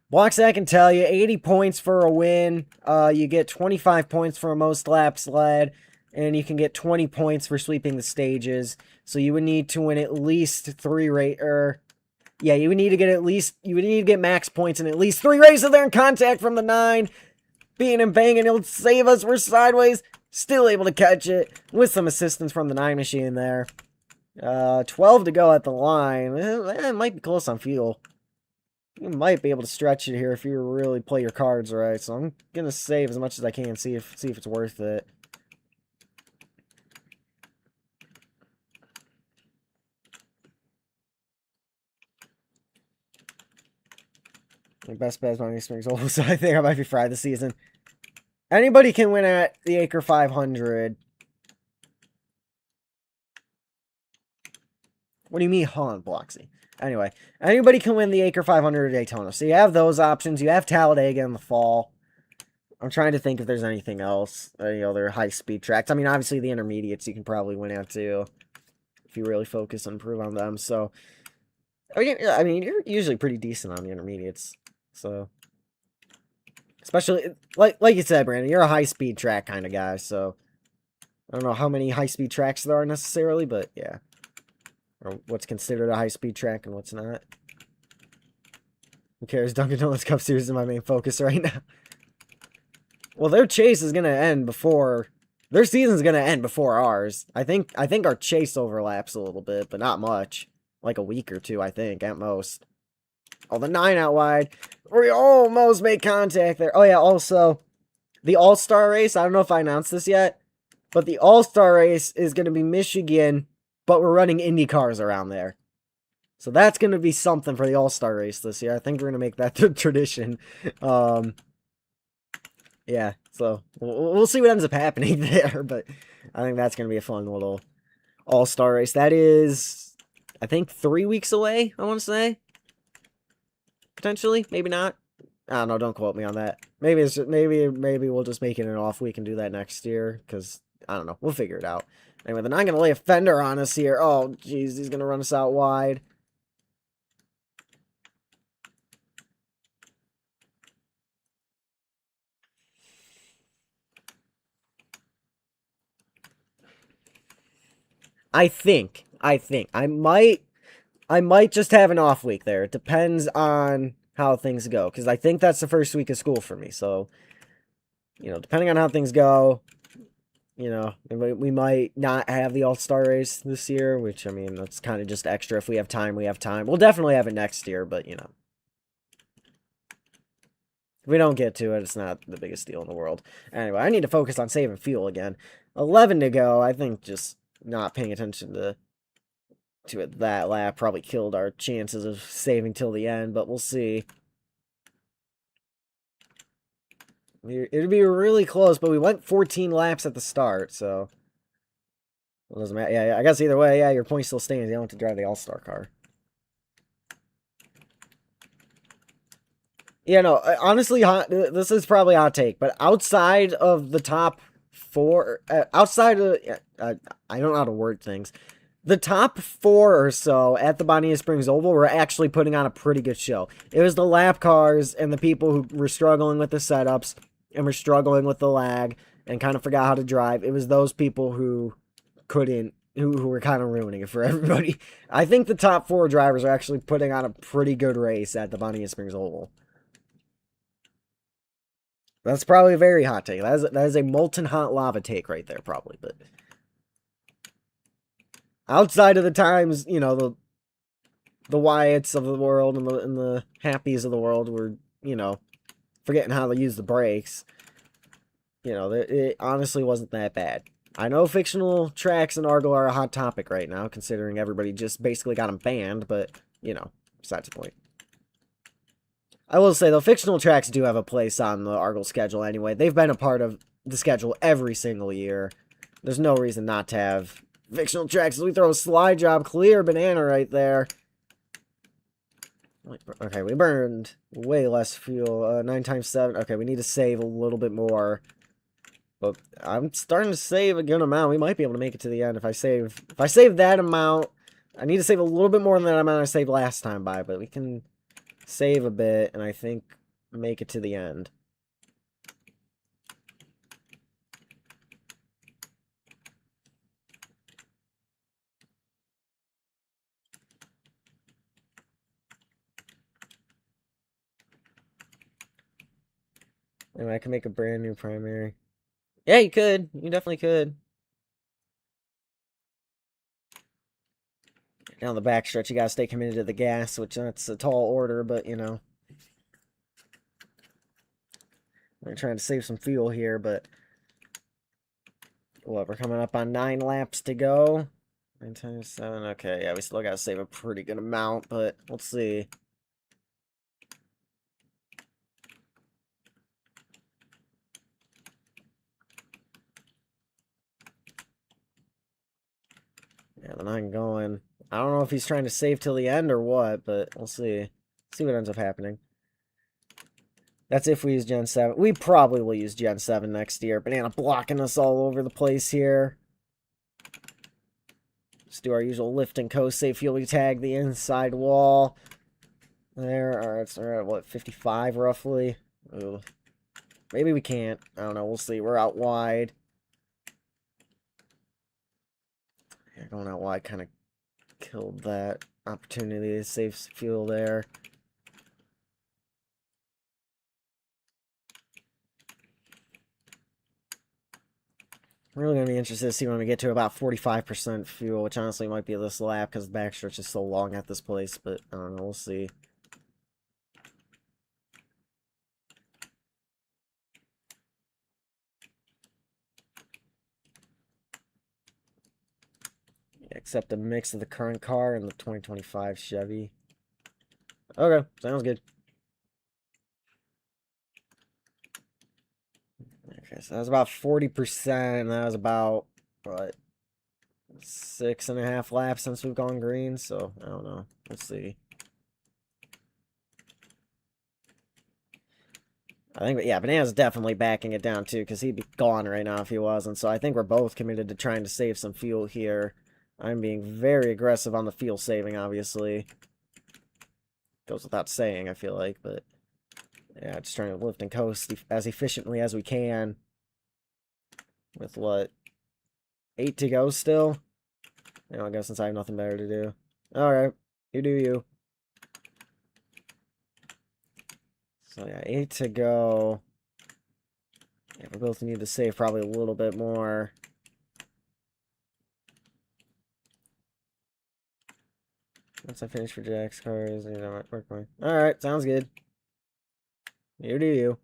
Blocks, I can tell you, 80 points for a win. You get 25 points for a most laps led, and you can get 20 points for sweeping the stages. So you would need to win at least 3 yeah, you would need to get max points in at least 3 races there in contact from the 9. being and banging. He'll save us. We're sideways. Still able to catch it with some assistance from the 9 machine there. 12 to go at the line. It might be close on fuel. You might be able to stretch it here if you really play your cards right. So I'm gonna save as much as I can, see if it's worth it. My best bet is Bonnie Springs Oval, so I think I might be fried this season. Anybody can win at the Acre 500. What do you mean, huh, Bloxy? Anyway, anybody can win the Acre 500 at Daytona. So you have those options. You have Talladega in the fall. I'm trying to think if there's anything else. Any other high-speed tracks. I mean, obviously the intermediates you can probably win at too, if you really focus and improve on them. So, I mean, you're usually pretty decent on the intermediates. So, especially, like you said, Brandon, you're a high-speed track kind of guy. So, I don't know how many high-speed tracks there are necessarily, but yeah. Or what's considered a high-speed track and what's not. Who cares? Dunkin' Donuts Cup Series is my main focus right now. Well, their chase is gonna end before their season's gonna end before ours. I think our chase overlaps a little bit, but not much. Like a week or two, I think, at most. Oh, the 9 out wide. We almost made contact there. Oh yeah, also the All-Star race. I don't know if I announced this yet, but the All-Star race is gonna be Michigan, but we're running Indy cars around there. So that's gonna be something for the All-Star race this year. I think we're gonna make that the tradition. Yeah, so we'll see what ends up happening there, but I think that's going to be a fun little all-star race. That is, I think, 3 weeks away, I want to say. Potentially, maybe not. I don't know, don't quote me on that. Maybe it's just, maybe we'll just make it an off week and do that next year, because, I don't know, we'll figure it out. Anyway, they're not going to lay a fender on us here. Oh, jeez, he's going to run us out wide. I think. I might just have an off week there. It depends on how things go, because I think that's the first week of school for me. So, depending on how things go, we might not have the All-Star race this year, which, I mean, that's kind of just extra. If we have time, we have time. We'll definitely have it next year, but, if we don't get to it, it's not the biggest deal in the world. Anyway, I need to focus on saving fuel again. 11 to go. I think just not paying attention to it that lap probably killed our chances of saving till the end, but we'll see. It'd be really close, but we went 14 laps at the start, so it doesn't matter. Yeah, I guess either way, yeah, your point still stands. You don't have to drive the All-Star car. Yeah, no, honestly, this is probably a hot take, but outside of the top 4, outside of, I don't know how to word things. The top 4 or so at the Bonita Springs Oval were actually putting on a pretty good show. It was the lap cars and the people who were struggling with the setups and were struggling with the lag and kind of forgot how to drive. It was those people who couldn't, who were kind of ruining it for everybody. I think the top 4 drivers are actually putting on a pretty good race at the Bonita Springs Oval. That's probably a very hot take. That is a molten hot lava take right there, probably. But outside of the times, the Wyatts of the world and the Happies of the world were, forgetting how to use the brakes. It honestly wasn't that bad. I know fictional tracks in Argo are a hot topic right now, considering everybody just basically got them banned, but, besides the point. I will say, though, fictional tracks do have a place on the Argo schedule anyway. They've been a part of the schedule every single year. There's no reason not to have fictional tracks. We throw a slide job, clear banana right there. Okay, we burned way less fuel. 9 times 7. Okay, we need to save a little bit more. But I'm starting to save a good amount. We might be able to make it to the end if I save that amount. I need to save a little bit more than that amount I saved last time by, but we can save a bit and I think make it to the end. Anyway, I can make a brand new primary. Yeah, you could. You definitely could. Down the backstretch, you gotta stay committed to the gas, which that's a tall order, but you know. We're trying to save some fuel here, but what, we're coming up on 9 laps to go. 9 times 7, okay, yeah, we still gotta save a pretty good amount, but let's see. Yeah, the 9 going. I don't know if he's trying to save till the end or what, but we'll see. See what ends up happening. That's if we use Gen 7. We probably will use Gen 7 next year. Banana blocking us all over the place here. Let's do our usual lift and coast. Save fuel. We tag the inside wall. There. Alright, so we're at, what, 55 roughly? Ooh. Maybe we can't. I don't know. We'll see. We're out wide. Yeah, going out wide kind of killed that opportunity to save fuel there. I'm really going to be interested to see when we get to about 45% fuel, which honestly might be this lap because the backstretch is so long at this place, but I don't know, we'll see. Yeah, except a mix of the current car and the 2025 Chevy. Okay, sounds good. Okay, so that was about 40%, and that was about, what, 6.5 laps since we've gone green, so I don't know. Let's see. I think, yeah, Banana's definitely backing it down, too, because he'd be gone right now if he wasn't. So I think we're both committed to trying to save some fuel here. I'm being very aggressive on the fuel saving, obviously. Goes without saying, I feel like, but... yeah, just trying to lift and coast as efficiently as we can. With, what, 8 to go still? You know, I guess since I have nothing better to do. Alright, you do you. So yeah, 8 to go. Yeah, we both need to save probably a little bit more. Once I finish for Jack's cars, you know, work my... Alright, sounds good. You do you.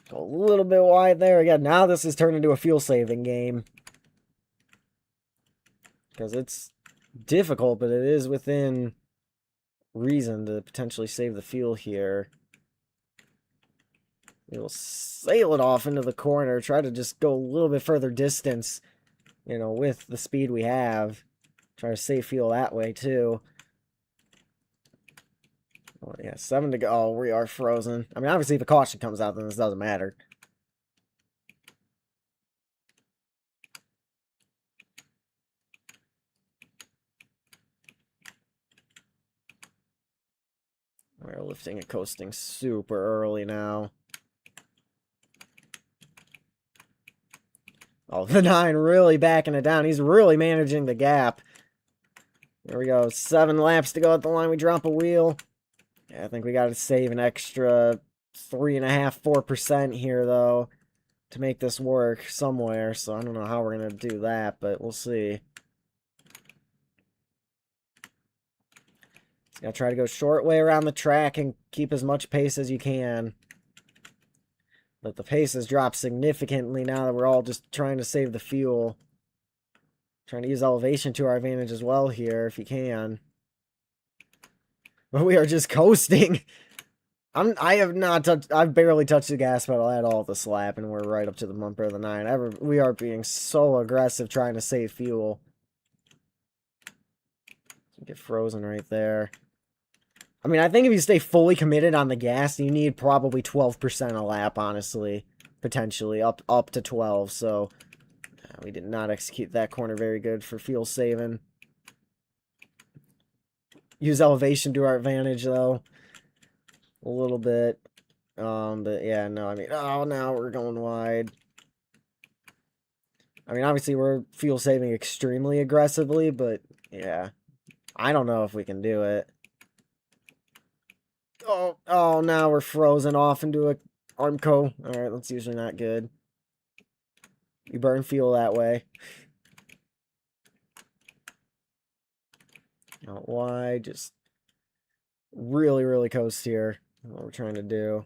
Go a little bit wide there. Again, now this has turned into a fuel saving game. Because it's difficult, but it is within reason to potentially save the fuel here. We'll sail it off into the corner, try to just go a little bit further distance, you know, with the speed we have. Try to save fuel that way, too. Oh, yeah, 7 to go. Oh, we are frozen. I mean, obviously, if a caution comes out, then this doesn't matter. We're lifting and coasting super early now. Oh, the 9 really backing it down. He's really managing the gap. There we go. 7 laps to go at the line. We drop a wheel. Yeah, I think we got to save an extra 3.5%, 4% here, though, to make this work somewhere. So I don't know how we're going to do that, but we'll see. Just got to try to go short way around the track and keep as much pace as you can. But the pace has dropped significantly now that we're all just trying to save the fuel. Trying to use elevation to our advantage as well here, if you can. But we are just coasting. I have not touched... I've barely touched the gas pedal at all this lap, and we're right up to the bumper of the 9. We are being so aggressive trying to save fuel. Get frozen right there. I mean, I think if you stay fully committed on the gas, you need probably 12% a lap, honestly. Potentially, up to 12, so... we did not execute that corner very good for fuel saving. Use elevation to our advantage, though. A little bit. But yeah, no, I mean... oh, now we're going wide. I mean, obviously, we're fuel saving extremely aggressively, but yeah. I don't know if we can do it. Oh, Oh, now we're frozen off into a Armco. Alright, that's usually not good. You burn fuel that way. Out wide, just really, really coast here. What we're trying to do.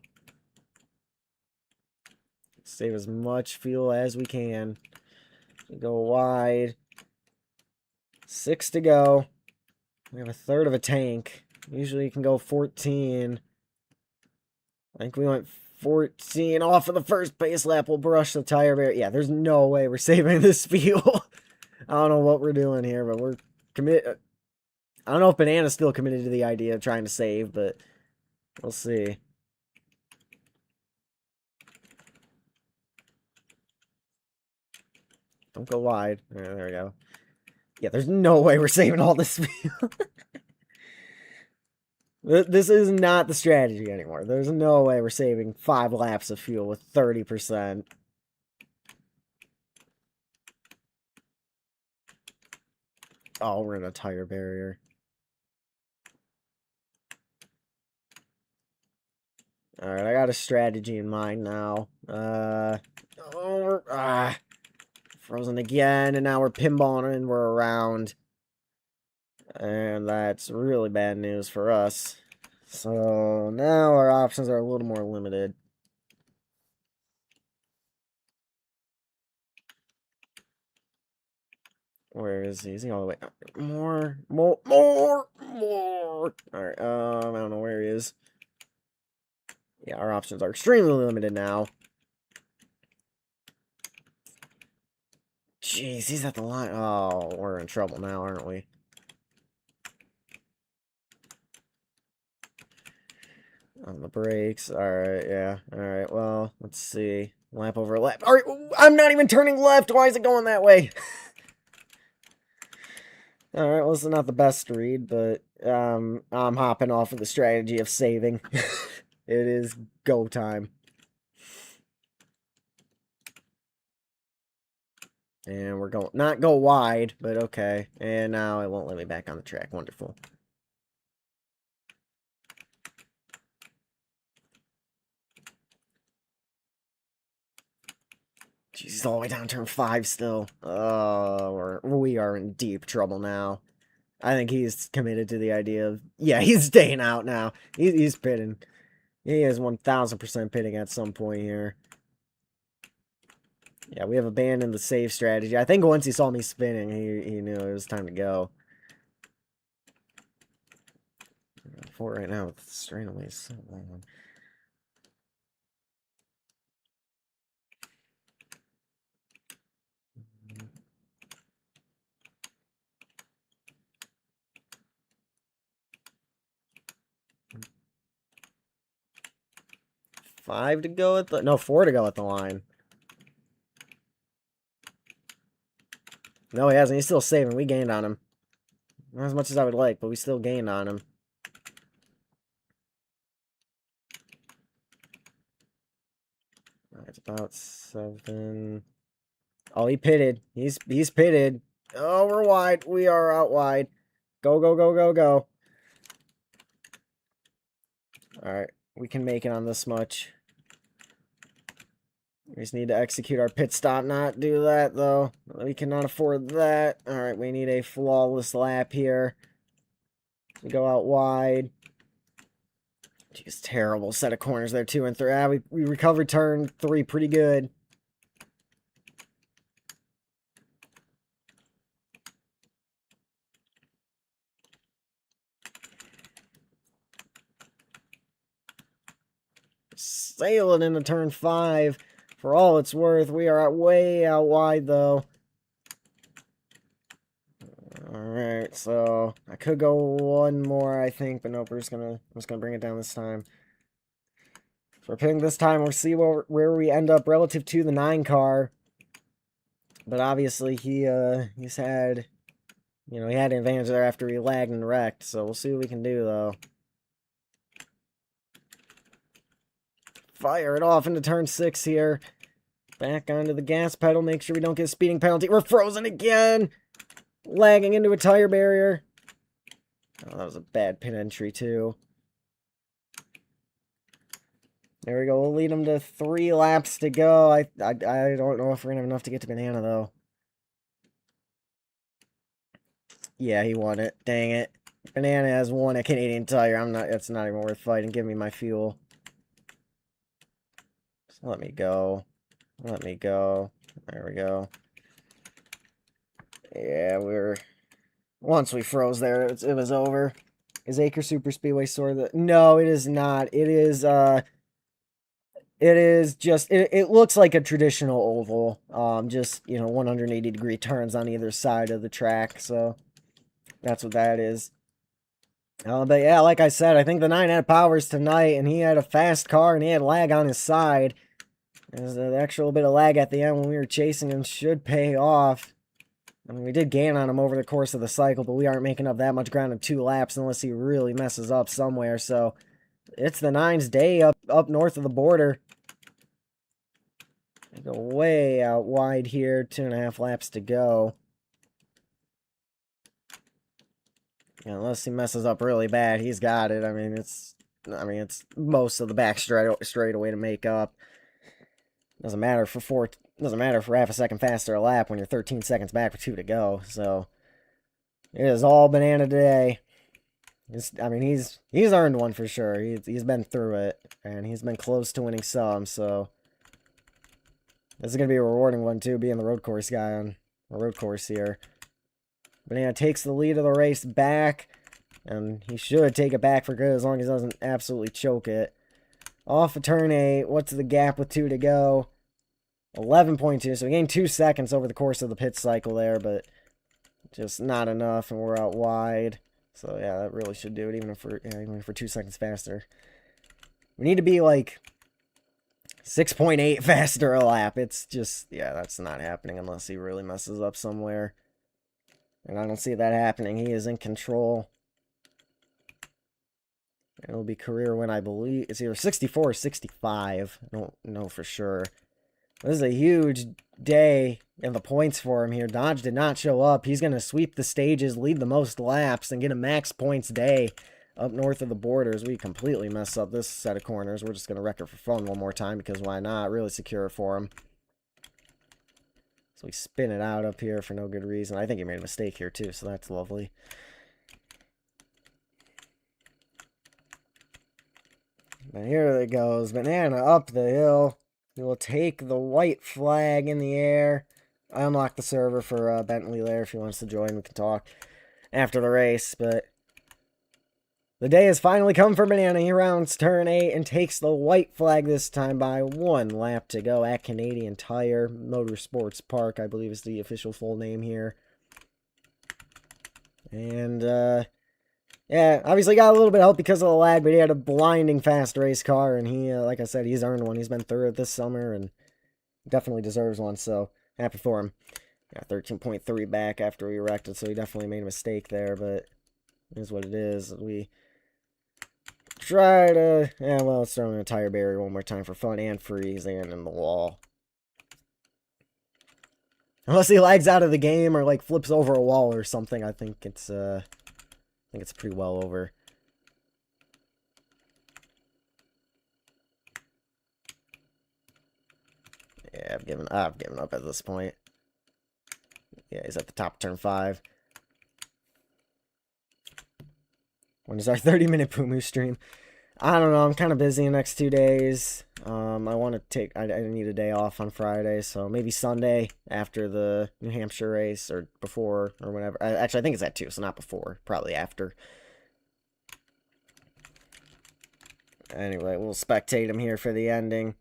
Save as much fuel as we can. Go wide. 6 to go. We have a third of a tank. Usually you can go 14. I think we went 14 off of the first base lap. We'll brush the tire barrier. Yeah, there's no way we're saving this fuel. I don't know what we're doing here, but we're committed. I don't know if Banana's still committed to the idea of trying to save, but we'll see. Don't go wide. There we go. Yeah, there's no way we're saving all this fuel. This is not the strategy anymore. There's no way we're saving 5 laps of fuel with 30%. Oh, we're in a tire barrier. Alright, I got a strategy in mind now. Frozen again, and now we're pinballing and we're around. And that's really bad news for us. So now our options are a little more limited. Where is he? Is he all the way up? More. Alright, I don't know where he is. Yeah, our options are extremely limited now. Jeez, he's at the line. Oh, we're in trouble now, aren't we? On the brakes. Alright, yeah. Alright, well, let's see. Lap over lap. Alright, I'm not even turning left. Why is it going that way? Alright, well, this is not the best read, but I'm hopping off of the strategy of saving. It is go time. And we're going, not go wide, but okay. And now it won't let me back on the track. Wonderful. Jeez, he's all the way down turn 5 still. Oh, we are in deep trouble now. I think he's committed to the idea of, yeah, he's staying out now. He's pitting. He is 1000% pitting at some point here. Yeah, we have abandoned the save strategy. I think once he saw me spinning, he knew it was time to go. 4 right now with the straightaway so long. Five to go at the... No, 4 to go at the line. No, he hasn't. He's still saving. We gained on him. Not as much as I would like, but we still gained on him. It's about 7. Oh, he pitted. He's pitted. Oh, we're wide. We are out wide. Go, go, go, go, go. Alright. We can make it on this much. We just need to execute our pit stop. Not do that, though. We cannot afford that. Alright, we need a flawless lap here. We go out wide. Jeez, terrible set of corners there, 2 and 3. We recovered turn 3 pretty good. Sailing into turn 5. For all it's worth, we are way out wide, though. Alright, so I could go one more, I think, but nope, I'm just gonna bring it down this time. So we're pitting this time, we'll see where we end up relative to the 9 car. But obviously he's had, he had an advantage there after he lagged and wrecked, so we'll see what we can do, though. Fire it off into turn 6 here. Back onto the gas pedal, make sure we don't get a speeding penalty. We're frozen again! Lagging into a tire barrier. Oh, that was a bad pit entry, too. There we go. We'll lead him to 3 laps to go. I don't know if we're gonna have enough to get to Banana though. Yeah, he won it. Dang it. Banana has won a Canadian Tire. It's not even worth fighting. Give me my fuel. Just let me go. Let me go. There we go. Yeah, once we froze there, it was over. Is Acre Super Speedway sort of No, it is not. It is just it looks like a traditional oval. Just, 180-degree turns on either side of the track, so that's what that is. But yeah, like I said, I think the 9 had powers tonight, and he had a fast car, and he had lag on his side. There's an extra little bit of lag at the end when we were chasing him should pay off. I mean, we did gain on him over the course of the cycle, but we aren't making up that much ground in 2 laps unless he really messes up somewhere. So it's the 9's day up north of the border. They go way out wide here. 2.5 laps to go. Unless he messes up really bad, he's got it. I mean, it's most of the back straightaway to make up. Doesn't matter for half a second faster a lap when you're 13 seconds back with 2 to go. So it is all Banana today. He's earned one for sure. He's been through it, and he's been close to winning some. So this is gonna be a rewarding one too, being the road course guy on a road course here. Banana takes the lead of the race back, and he should take it back for good as long as he doesn't absolutely choke it. Off of turn 8, what's the gap with 2 to go? 11.2, so we gained 2 seconds over the course of the pit cycle there, but just not enough, and we're out wide. So yeah, that really should do it, even if we're 2 seconds faster. We need to be like 6.8 faster a lap. It's just, yeah, that's not happening unless he really messes up somewhere. And I don't see that happening. He is in control. It'll be career win, I believe. It's either 64 or 65. I don't know for sure. This is a huge day in the points for him here. Dodge did not show up. He's going to sweep the stages, lead the most laps, and get a max points day up north of the borders. We completely messed up this set of corners. We're just going to wreck it for fun one more time because why not? Really secure it for him. So we spin it out up here for no good reason. I think he made a mistake here too, so that's lovely. And here it goes. Banana up the hill. He will take the white flag in the air. I unlocked the server for Bentley there. If he wants to join, we can talk after the race. But the day has finally come for Banana. He rounds turn 8 and takes the white flag this time by 1 lap to go at Canadian Tire Motorsports Park, I believe is the official full name here. And, yeah, obviously got a little bit of help because of the lag, but he had a blinding fast race car, and he, like I said, he's earned one. He's been through it this summer, and definitely deserves one, so happy for him. Yeah, 13.3 back after we wrecked it, so he definitely made a mistake there, but it is what it is. We try to, yeah, well, let's throw in a tire barrier one more time for fun and freeze and in the wall. Unless he lags out of the game or, like, flips over a wall or something, I think it's pretty well over. Yeah, I've given up at this point. Yeah, he's at the top of turn 5. When is our 30-minute Pumu stream? I don't know. I'm kind of busy the next 2 days. I want to take... I need a day off on Friday, so maybe Sunday after the New Hampshire race, or before, or whenever. Actually, I think it's at 2, so not before. Probably after. Anyway, we'll spectate him here for the ending.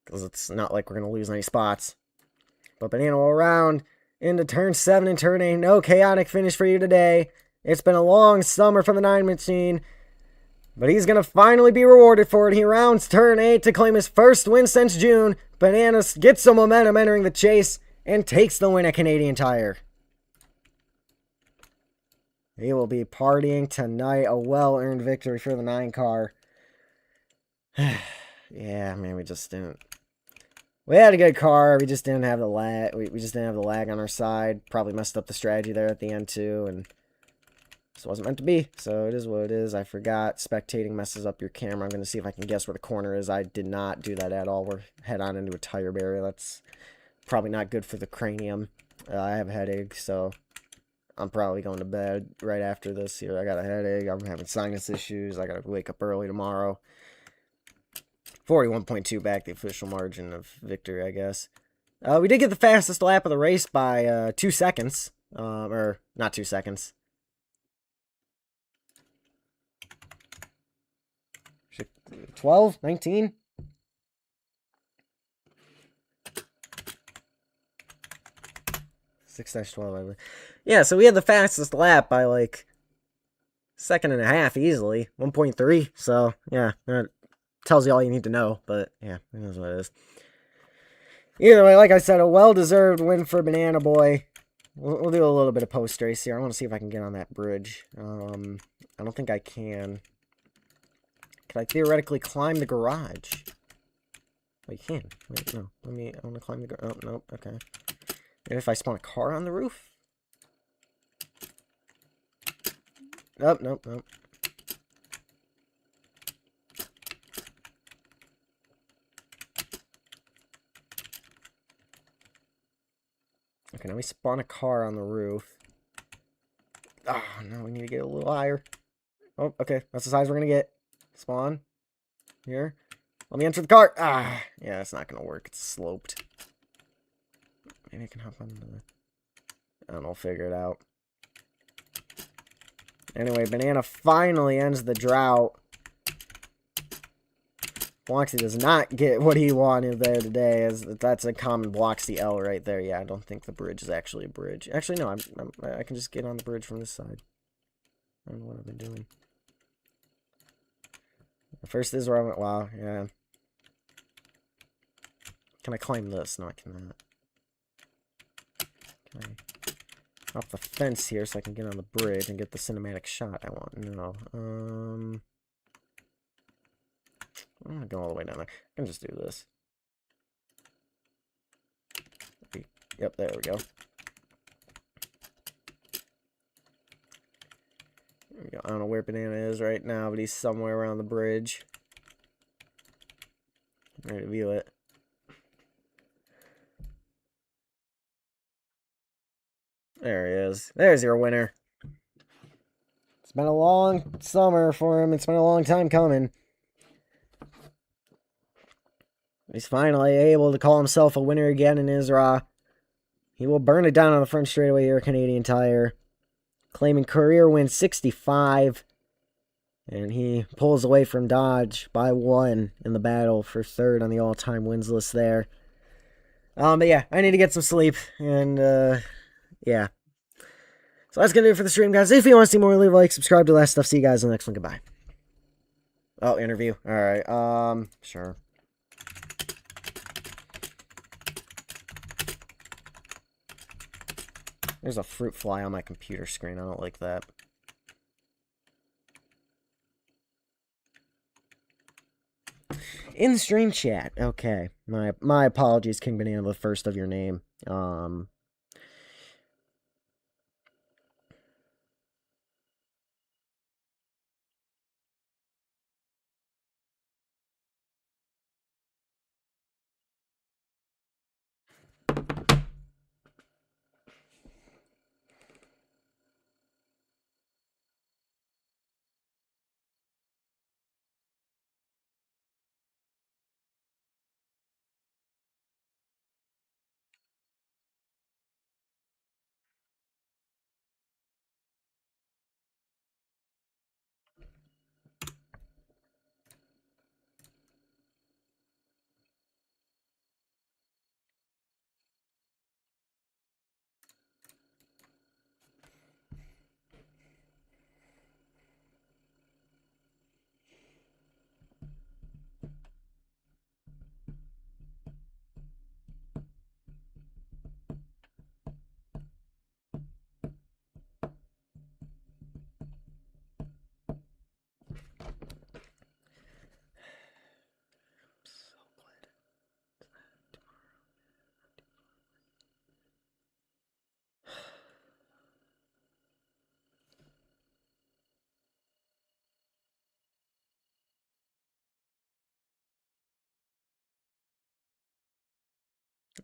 Because it's not like we're going to lose any spots. But Banana will round into turn 7 and turn 8. No chaotic finish for you today. It's been a long summer for the 9 machine. But he's going to finally be rewarded for it. He rounds turn 8 to claim his first win since June. Banana gets some momentum entering the chase and takes the win at Canadian Tire. He will be partying tonight. A well-earned victory for the 9 car. Yeah, man, we just didn't. We had a good car. We just didn't have the lag. We just didn't have the lag on our side. Probably messed up the strategy there at the end too. And This wasn't meant to be, so it is what it is. I forgot. Spectating messes up your camera. I'm going to see if I can guess where the corner is. I did not do that at all. We're head on into a tire barrier. That's probably not good for the cranium. I have a headache, so I'm probably going to bed right after this here. I got a headache. I'm having sinus issues. I got to wake up early tomorrow. 41.2 back, the official margin of victory, I guess. We did get the fastest lap of the race by 2 seconds. Or, not 2 seconds. 12? 19? Six 12, I believe. Yeah, so we had the fastest lap by like second and a half easily. 1.3. So, yeah, that tells you all you need to know. But, yeah, it is what it is. Either way, like I said, a well-deserved win for Banana Boy. We'll do a little bit of post-race here. I want to see if I can get on that bridge. I don't think I can. Can I theoretically climb the garage? Oh, you can. Wait, no. I want to climb the garage. Oh, nope. Okay. Maybe if I spawn a car on the roof? Nope, nope, nope. Okay, now we spawn a car on the roof. Oh, no, we need to get a little higher. Oh, okay. That's the size we're going to get. Spawn. Here. Let me enter the car. Ah, yeah, it's not going to work. It's sloped. Maybe I can hop on the... I don't know, figure it out. Anyway, Banana finally ends the drought. Bloxy does not get what he wanted there today, as that's a common Bloxy L right there. Yeah, I don't think the bridge is actually a bridge. Actually, no, I can just get on the bridge from this side. I don't know what I've been doing. First is where I went. Wow, yeah. Can I climb this? No, I cannot. Can I hop the fence here so I can get on the bridge and get the cinematic shot I want? No. I'm gonna go all the way down there. I can just do this. Yep, there we go. There we go. I don't know where Banana is right now, but he's somewhere around the bridge. I'm ready to view it. There he is. There's your winner. It's been a long summer for him. It's been a long time coming. He's finally able to call himself a winner again in Isra. He will burn it down on the front straightaway here, Canadian Tire. Claiming career win 65. And he pulls away from Dodge by 1 in the battle for third on the all-time wins list there. But yeah, I need to get some sleep. And, yeah. So that's going to do it for the stream, guys. If you want to see more, leave a like, subscribe to Last Stuff. See you guys in the next one. Goodbye. Oh, interview. Alright, sure. There's a fruit fly on my computer screen. I don't like that. In stream chat. Okay. My apologies, King Banana, the first of your name.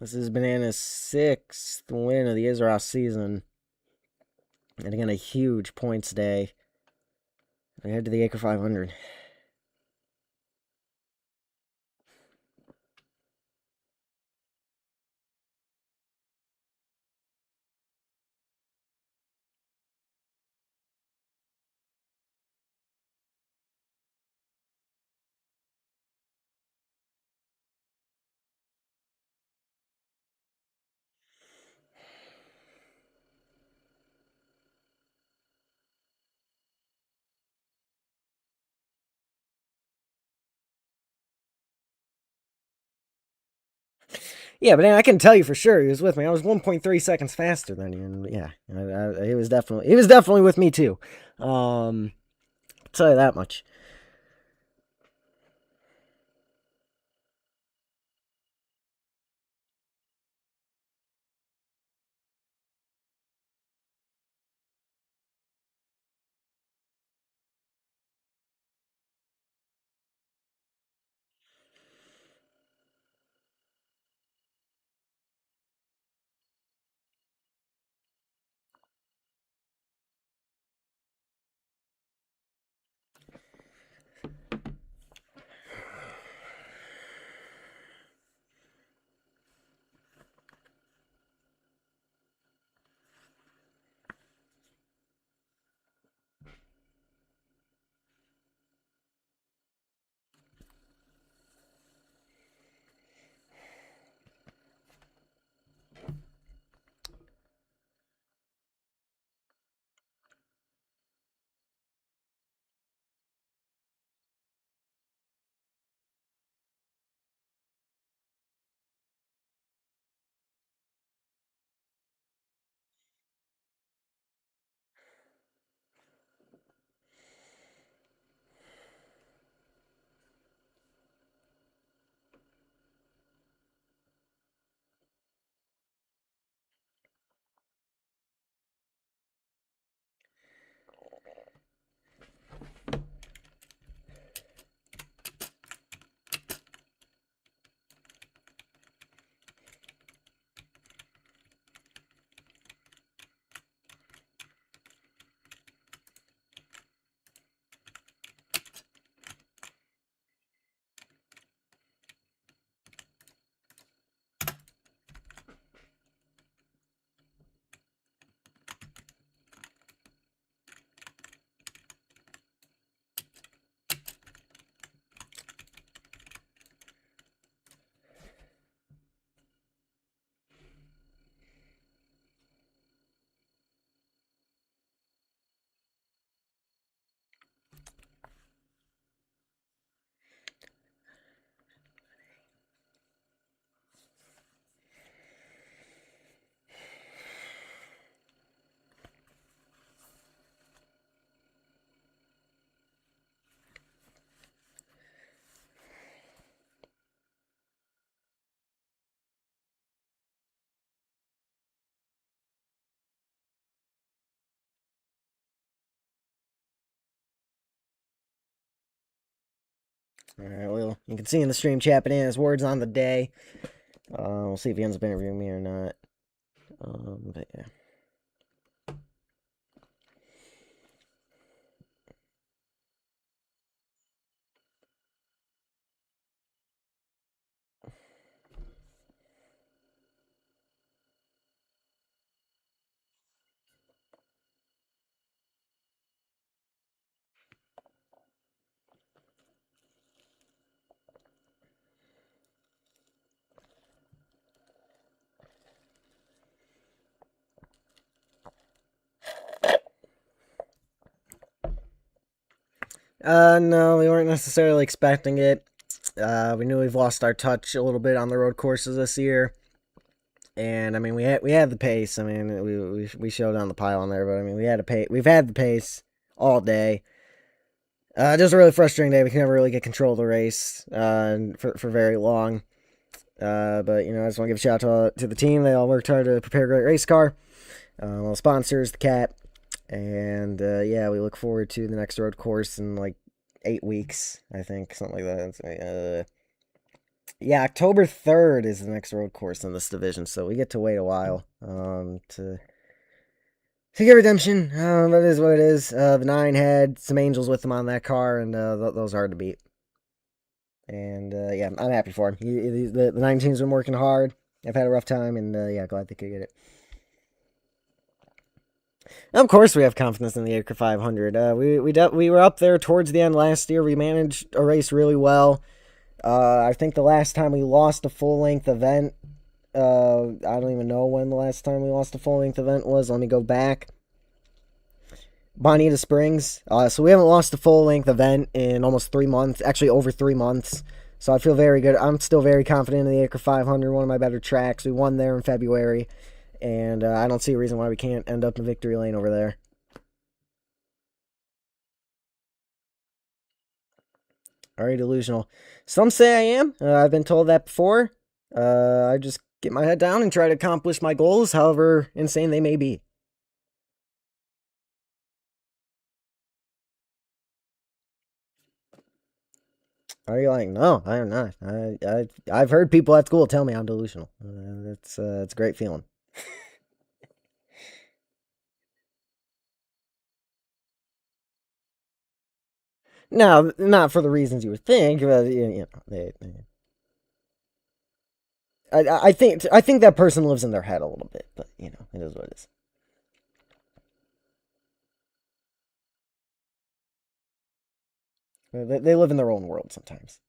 This is Banana's 6th win of the Isros season. And again, a huge points day. They head to the Acre 500. Yeah, but I can tell you for sure he was with me. I was 1.3 seconds faster than you, and yeah, he was definitely with me too. I'll tell you that much. All right, well, you can see in the stream chat Banana's words on the day. We'll see if he ends up interviewing me or not. But yeah. No, we weren't necessarily expecting it. We knew we've lost our touch a little bit on the road courses this year, and I mean we had the pace. I mean we showed on the pile there, but I mean we've had the pace all day. Just a really frustrating day. We can never really get control of the race for very long. But I just want to give a shout out to the team. They all worked hard to prepare a great race car. All the sponsors, the cat, and yeah, we look forward to the next road course in like 8 weeks, I think, something like that. Yeah, October 3rd is the next road course in this division, so we get to wait a while to get redemption. That is what it is. The 9 had some angels with him on that car, and those are hard to beat. And yeah, I'm happy for him. The 9 team's been working hard. I've had a rough time, and yeah, glad they could get it. Of course, we have confidence in the Acre 500. We were up there towards the end last year. We managed a race really well. I think the last time we lost a full length event, I don't even know when the last time we lost a full length event was. Let me go back. Bonita Springs. So we haven't lost a full length event in almost 3 months. Actually, over 3 months. So I feel very good. I'm still very confident in the Acre 500, one of my better tracks. We won there in February, and I don't see a reason why we can't end up in victory lane over there. Already delusional. Some say I am. I've been told that before. I just get my head down and try to accomplish my goals, however insane they may be. Are you like, no, I am not. I've heard people at school tell me I'm delusional. It's a great feeling. Now, not for the reasons you would think, but I think that person lives in their head a little bit, but it is what it is. They live in their own world sometimes.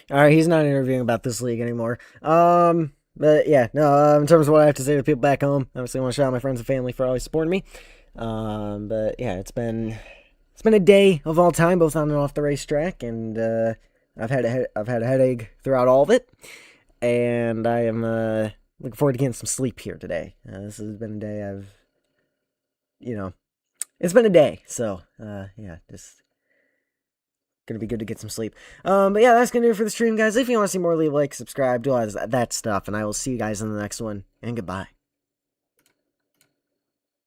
All right, he's not interviewing about this league anymore. But yeah, no. In terms of what I have to say to people back home, obviously, I want to shout out my friends and family for always supporting me. But yeah, it's been a day of all time, both on and off the racetrack, and I've had a headache throughout all of it, and I am looking forward to getting some sleep here today. This has been a day you know, it's been a day, so yeah, just gonna be good to get some sleep. But yeah, that's gonna do it for the stream, guys. If you want to see more, leave a like, subscribe, do all that stuff, and I will see you guys in the next one. And goodbye.